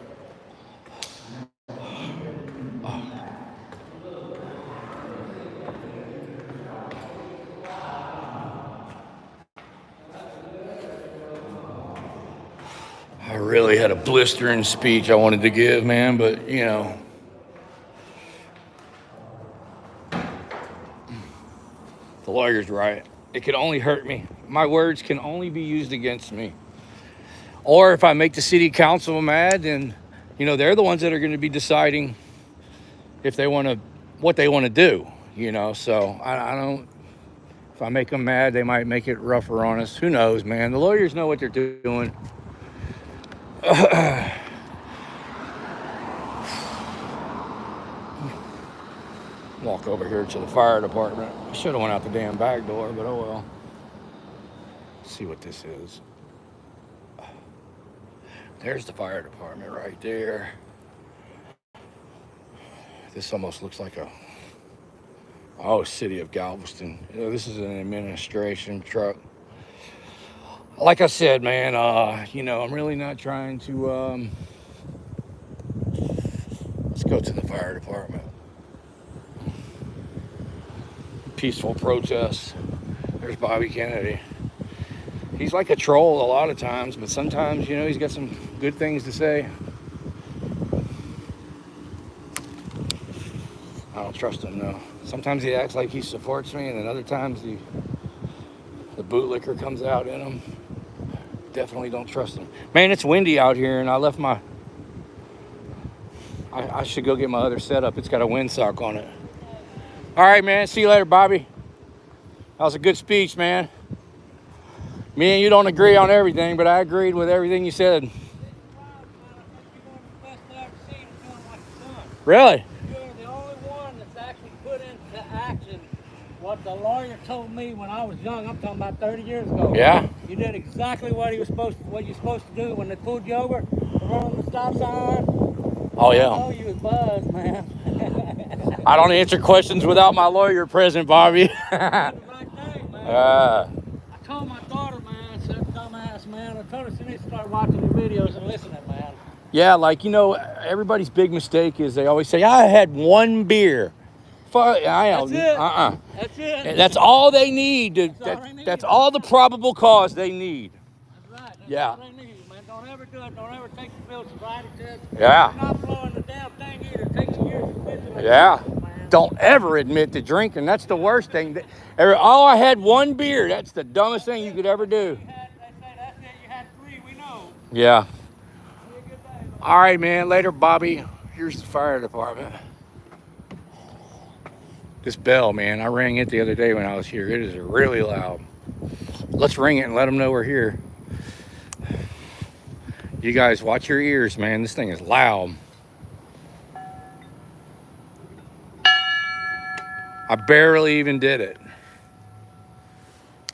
[SPEAKER 1] I really had a blistering speech I wanted to give, man, but you know. The lawyer's right. It can only hurt me. My words can only be used against me. Or if I make the city council mad, then, you know, they're the ones that are going to be deciding if they want to, what they want to do, you know. So I don't, if I make them mad, they might make it rougher on us. Who knows, man? The lawyers know what they're doing. Walk over here to the fire department. I should have went out the damn back door, but oh well. Let's see what this is. There's the fire department right there. This almost looks like city of Galveston. You know, this is an administration truck. Like I said, man, you know, I'm really not trying to, let's go to the fire department. Peaceful protests. There's Bobby Kennedy. He's like a troll a lot of times, but sometimes, you know, he's got some good things to say. I don't trust him, though. Sometimes he acts like he supports me, and then other times the bootlicker comes out in him. Definitely don't trust him. Man, it's windy out here, and I left my... I should go get my other setup. It's got a windsock on it. All right, man. See you later, Bobby. That was a good speech, man. Me and you don't agree on everything, but I agreed with everything you said. Really?
[SPEAKER 6] You're the only one that's actually put into action what the lawyer told me when I was young. I'm talking about 30 years ago.
[SPEAKER 1] Yeah?
[SPEAKER 6] You did exactly what you're supposed to do when they pulled you over. The running the stop sign.
[SPEAKER 1] Oh,
[SPEAKER 6] I
[SPEAKER 1] yeah.
[SPEAKER 6] know you was buzzed, man.
[SPEAKER 1] I don't answer questions without my lawyer present, Bobby.
[SPEAKER 6] Did the right thing, man.
[SPEAKER 1] uh,
[SPEAKER 6] I told my daughter, man, I said, dumbass, man. I told her she needs to start watching your videos and listening, man.
[SPEAKER 1] yeah, like, you know, everybody's big mistake is they always say, I had one beer.
[SPEAKER 6] That's it. That's it.
[SPEAKER 1] That's all they need. That's all the probable cause they need.
[SPEAKER 6] That's right. That's
[SPEAKER 1] Yeah.
[SPEAKER 6] all they need, man. Don't ever do it. Don't ever take the field sobriety test.
[SPEAKER 1] Yeah.
[SPEAKER 6] You're not blowing the damn thing either. It takes years to quit it.
[SPEAKER 1] Yeah.
[SPEAKER 6] Man.
[SPEAKER 1] Don't ever admit to drinking. That's the worst thing. Oh, I had one beer. That's the dumbest thing you could ever do.
[SPEAKER 6] They say that's it. You had 3. We know.
[SPEAKER 1] Yeah.
[SPEAKER 6] Have a good day.
[SPEAKER 1] All right, man. Later, Bobby. Here's the fire department. This bell, man. I rang it the other day when I was here. It is really loud. Let's ring it and let them know we're here. You guys, watch your ears, man. This thing is loud. I barely even did it.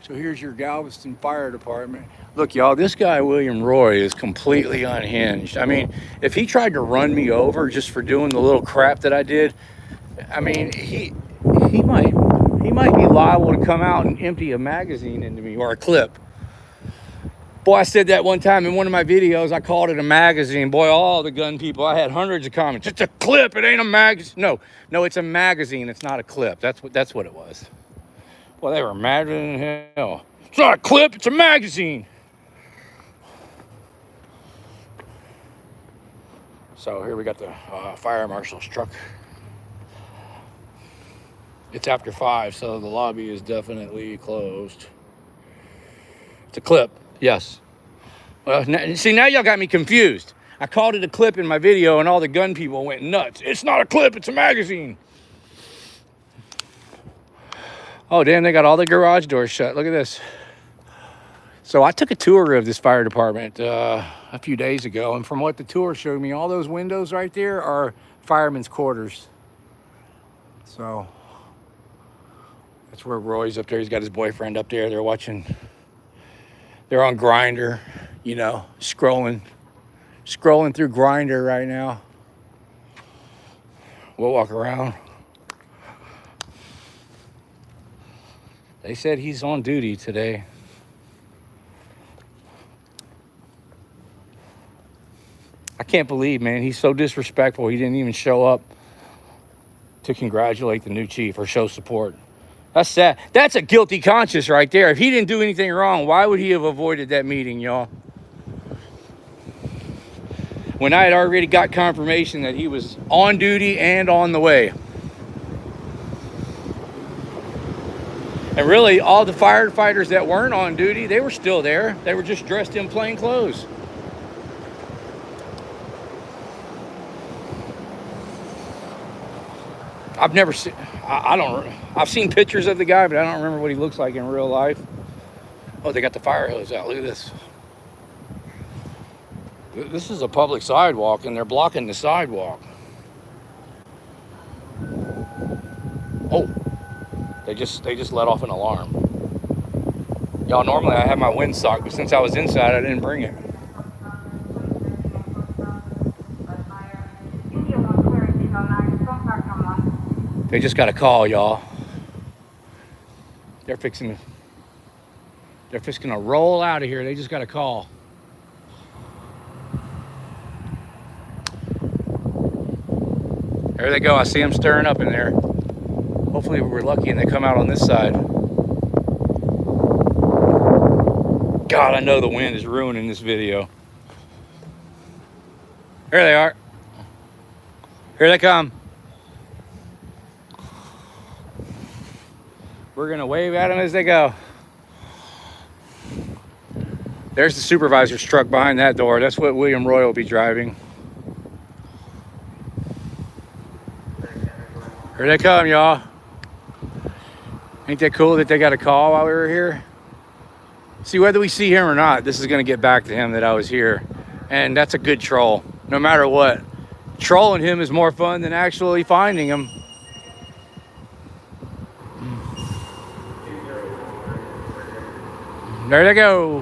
[SPEAKER 1] So here's your Galveston Fire Department. Look, y'all, this guy, William Roy, is completely unhinged. I mean, if he tried to run me over just for doing the little crap that I did, I mean, he might be liable to come out and empty a magazine into me or a clip. Boy, I said that one time in one of my videos. I called it a magazine. Boy, all the gun people, I had hundreds of comments. It's a clip. It ain't a magazine. No, it's a magazine. It's not a clip. That's what it was. Well, they were madder than hell. It's not a clip. It's a magazine. So here we got the fire marshal's truck. It's after 5, so the lobby is definitely closed. It's a clip, yes. Well, see, now y'all got me confused. I called it a clip in my video, and all the gun people went nuts. It's not a clip, it's a magazine. Oh, damn, they got all the garage doors shut. Look at this. So I took a tour of this fire department a few days ago, and from what the tour showed me, all those windows right there are firemen's quarters. So that's where Roy's up there. He's got his boyfriend up there. They're watching. They're on Grindr, you know, scrolling through Grindr right now. We'll walk around. They said he's on duty today. I can't believe, man, he's so disrespectful. He didn't even show up to congratulate the new chief or show support. That's sad. That's a guilty conscience right there. If he didn't do anything wrong, why would he have avoided that meeting, y'all? When I had already got confirmation that he was on duty and on the way. And really, all the firefighters that weren't on duty, they were still there. They were just dressed in plain clothes. I've never seen, I've seen pictures of the guy, but I don't remember what he looks like in real life. Oh, they got the fire hose out. Look at this. This is a public sidewalk, and they're blocking the sidewalk. Oh, they just let off an alarm. Y'all, normally I have my windsock, but since I was inside, I didn't bring it. They just got a call, y'all. They're fixing to roll out of here. They just got a call. There they go. I see them stirring up in there. Hopefully we're lucky and they come out on this side. God, I know the wind is ruining this video. Here they are. Here they come. We're gonna wave at them as they go. There's the supervisor's truck behind that door. That's what William Roy will be driving. Here they come, y'all. Ain't that cool that they got a call while we were here? See, whether we see him or not, this is gonna get back to him that I was here. And that's a good troll, no matter what. Trolling him is more fun than actually finding him. There they go.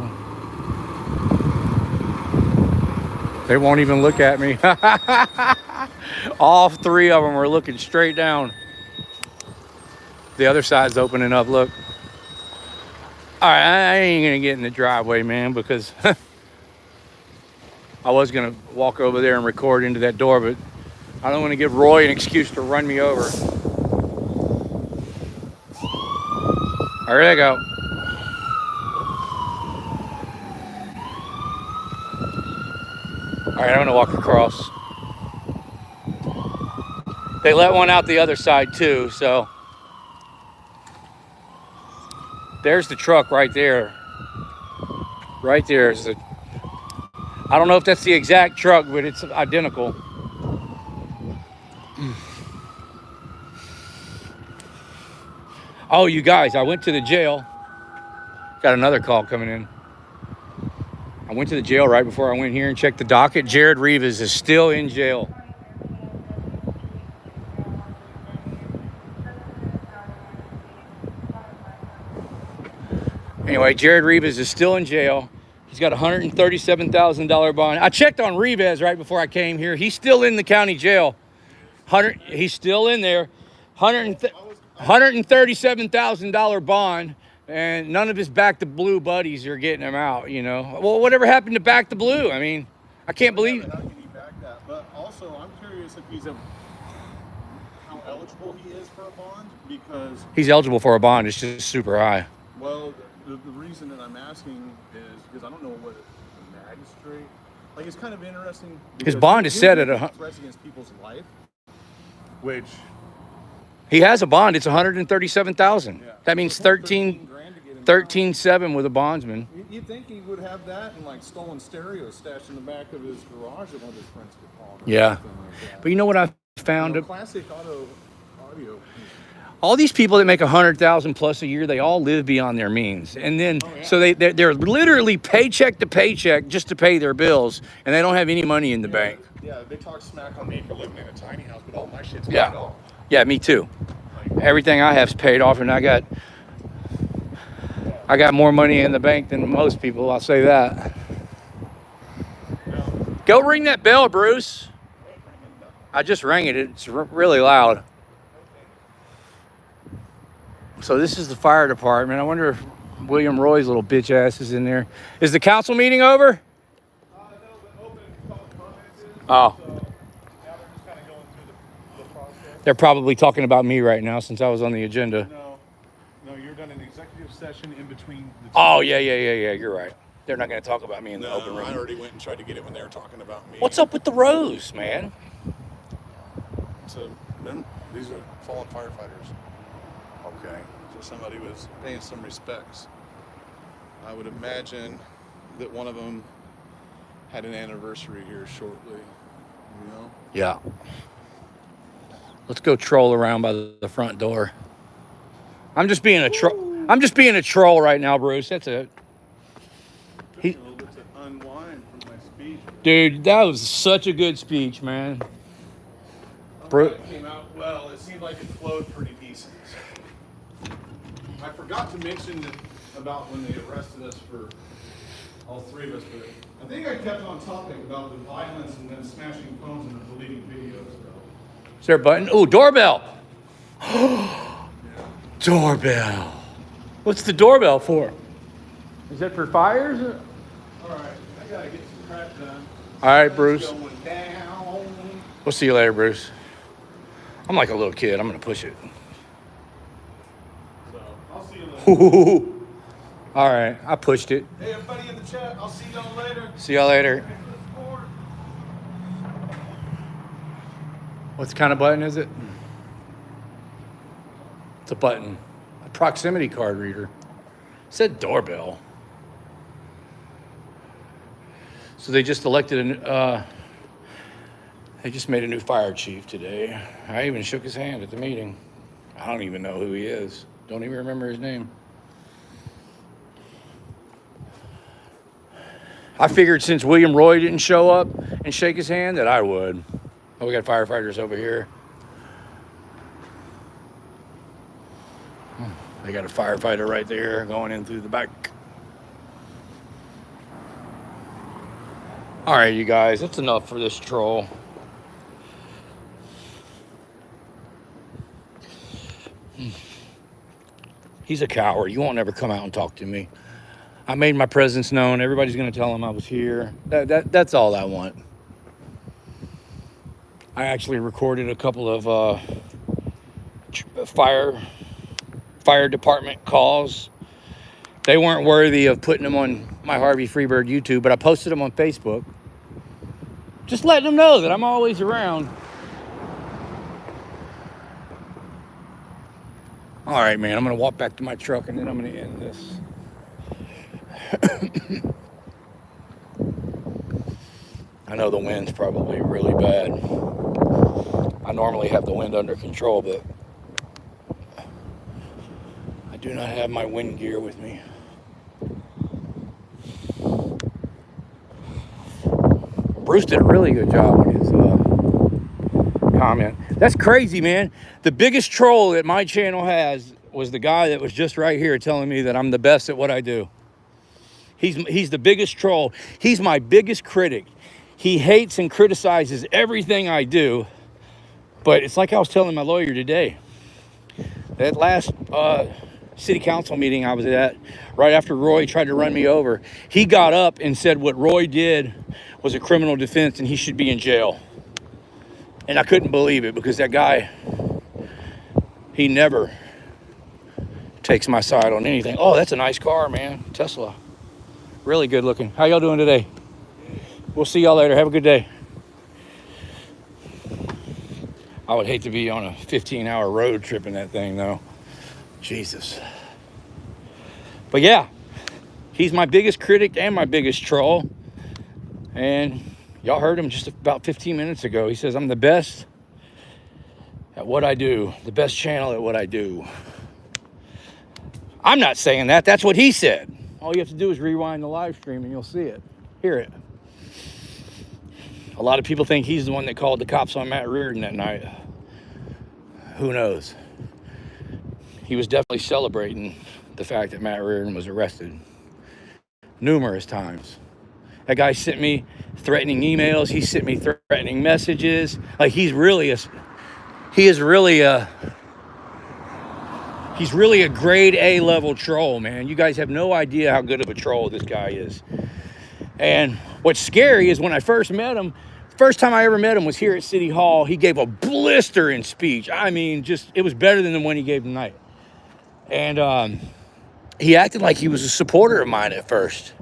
[SPEAKER 1] They won't even look at me. All three of them are looking straight down. The other side's opening up, look. All right, I ain't gonna get in the driveway, man, because I was gonna walk over there and record into that door, but I don't want to give Roy an excuse to run me over. There they go. All right, I'm gonna walk across. They let one out the other side too, so there's the truck right there. Right there is the. I don't know if that's the exact truck, but it's identical. Oh, you guys, I went to the jail. Got another call coming in. I went to the jail right before I went here and checked the docket. Jared Rivas is still in jail. Anyway, Jared Rivas is still in jail. He's got a $137,000 bond. I checked on Rivas right before I came here. He's still in the county jail. He's still in there. $137,000 bond, and none of his Back to Blue buddies are getting him out, you know. Well, whatever happened to Back to Blue? I mean, I can't believe it.
[SPEAKER 11] How can he back that? But also, I'm curious if how eligible he is for a bond, because
[SPEAKER 1] He's eligible for a bond. It's just super high.
[SPEAKER 11] well, the reason that I'm asking is because I don't know what a magistrate. Like, it's kind of interesting.
[SPEAKER 1] His bond is set at
[SPEAKER 11] threats against people's life, which
[SPEAKER 1] He has a bond. It's $137,000.
[SPEAKER 11] Yeah.
[SPEAKER 1] That means
[SPEAKER 11] So
[SPEAKER 1] 13,
[SPEAKER 11] grand to get him out.
[SPEAKER 1] 13.7 with a bondsman.
[SPEAKER 11] You'd think he would have that and like stolen stereo stashed in the back of his garage that one of his friends could call him. Or
[SPEAKER 1] Yeah.
[SPEAKER 11] something like that.
[SPEAKER 1] But you know what I found?
[SPEAKER 11] You know, classic audio.
[SPEAKER 1] All these people that make $100,000 plus a year, they all live beyond their means, and then so they're literally paycheck to paycheck just to pay their bills, and they don't have any money in the bank.
[SPEAKER 11] Yeah, they talk smack on me for living in a tiny house, but all my shit's paid off.
[SPEAKER 1] Yeah, me too. Everything I have's paid off, and I got more money in the bank than most people. I'll say that. Go ring that bell, Bruce. I just rang it. It's really loud. So this is the fire department. I wonder if William Roy's little bitch ass is in there. Is the council meeting over? Oh. They're probably talking about me right now since I was on the agenda.
[SPEAKER 11] No, you're done an executive session in between the two.
[SPEAKER 1] Oh, yeah. You're right. They're not going to talk about me in the open room.
[SPEAKER 11] I already went and tried to get it when they were talking about me.
[SPEAKER 1] What's up with the rose, man?
[SPEAKER 11] So, these are fallen firefighters.
[SPEAKER 1] Okay.
[SPEAKER 11] So somebody was paying some respects. I would imagine that one of them had an anniversary here shortly, you know?
[SPEAKER 1] Yeah. Let's go troll around by the front door. I'm just being a troll right now, Bruce. That's it.
[SPEAKER 11] A little bit to unwind from my speech.
[SPEAKER 1] Dude, that was such a good speech, man.
[SPEAKER 11] It came out well. It seemed like it flowed pretty decent. I forgot to mention about when they arrested us for all three of us, but I think I kept on topic about the violence and them smashing phones and deleting videos, though.
[SPEAKER 1] Is there a button? Oh, doorbell. Doorbell. What's the doorbell for? Is that for fires?
[SPEAKER 11] All right, I gotta get some crap done.
[SPEAKER 1] All right, Bruce.
[SPEAKER 11] Going down.
[SPEAKER 1] We'll see you later, Bruce. I'm like a little kid. I'm going to push it.
[SPEAKER 11] So, I'll see you later.
[SPEAKER 1] All right, I pushed it.
[SPEAKER 11] Hey, everybody in the chat, I'll see y'all later.
[SPEAKER 1] See y'all later. What kind of button is it? It's a button. A proximity card reader. It said doorbell. So they just elected they just made a new fire chief today. I even shook his hand at the meeting. I don't even know who he is. Don't even remember his name. I figured since William Roy didn't show up and shake his hand that I would. Oh, we got firefighters over here. They got a firefighter right there going in through the back. All right, you guys, that's enough for this troll. He's a coward. You won't never come out and talk to me. I made my presence known. Everybody's going to tell him I was here. That's all I want. I actually recorded a couple of fire department calls. They weren't worthy of putting them on my Harvey Freeberg YouTube, but I posted them on Facebook. Just letting them know that I'm always around. All right, man, I'm going to walk back to my truck and then I'm going to end this. I know the wind's probably really bad. I normally have the wind under control, but I do not have my wind gear with me. Bruce did a really good job on his comment. That's crazy, man. The biggest troll that my channel has was the guy that was just right here telling me that I'm the best at what I do. He's the biggest troll. He's my biggest critic. He hates and criticizes everything I do. But it's like I was telling my lawyer today. That last city council meeting I was at, right after Roy tried to run me over, he got up and said what Roy did was a criminal defense and he should be in jail. And I couldn't believe it because that guy, he never takes my side on anything. Oh, that's a nice car, man. Tesla. Really good looking. How y'all doing today? We'll see y'all later. Have a good day. I would hate to be on a 15-hour road trip in that thing, though. Jesus. But yeah, he's my biggest critic and my biggest troll. And y'all heard him just about 15 minutes ago. He says, I'm the best at what I do. The best channel at what I do. I'm not saying that. That's what he said. All you have to do is rewind the live stream and you'll see it. Hear it. A lot of people think he's the one that called the cops on Matt Reardon that night. Who knows? He was definitely celebrating the fact that Matt Reardon was arrested numerous times. That guy sent me threatening emails. He sent me threatening messages. Like he's really a grade A level troll, man. You guys have no idea how good of a troll this guy is. And what's scary is when I first met him, first time I ever met him was here at City Hall. He gave a blistering speech. I mean, just, it was better than the one he gave tonight. And he acted like he was a supporter of mine at first.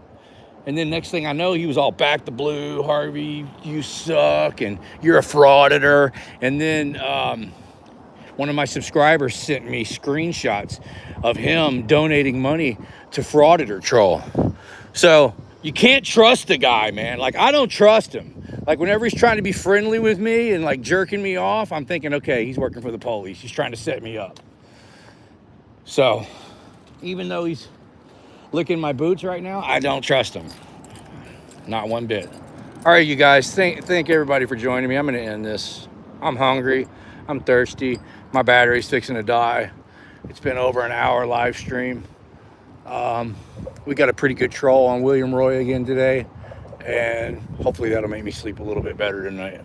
[SPEAKER 1] And then next thing I know, he was all back the blue. Harvey, you suck, and you're a frauditor. And then one of my subscribers sent me screenshots of him donating money to Frauditor Troll. So you can't trust the guy, man. Like, I don't trust him. Like, whenever he's trying to be friendly with me and, like, jerking me off, I'm thinking, okay, he's working for the police. He's trying to set me up. So, even though he's licking my boots right now, I don't trust him. Not one bit. All right, you guys, thank everybody for joining me. I'm going to end this. I'm hungry. I'm thirsty. My battery's fixing to die. It's been over an hour live stream. We got a pretty good troll on William Roy again today, and hopefully that'll make me sleep a little bit better tonight.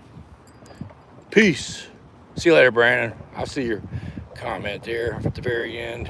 [SPEAKER 1] Peace. See you later, Brandon. I'll see your comment there at the very end.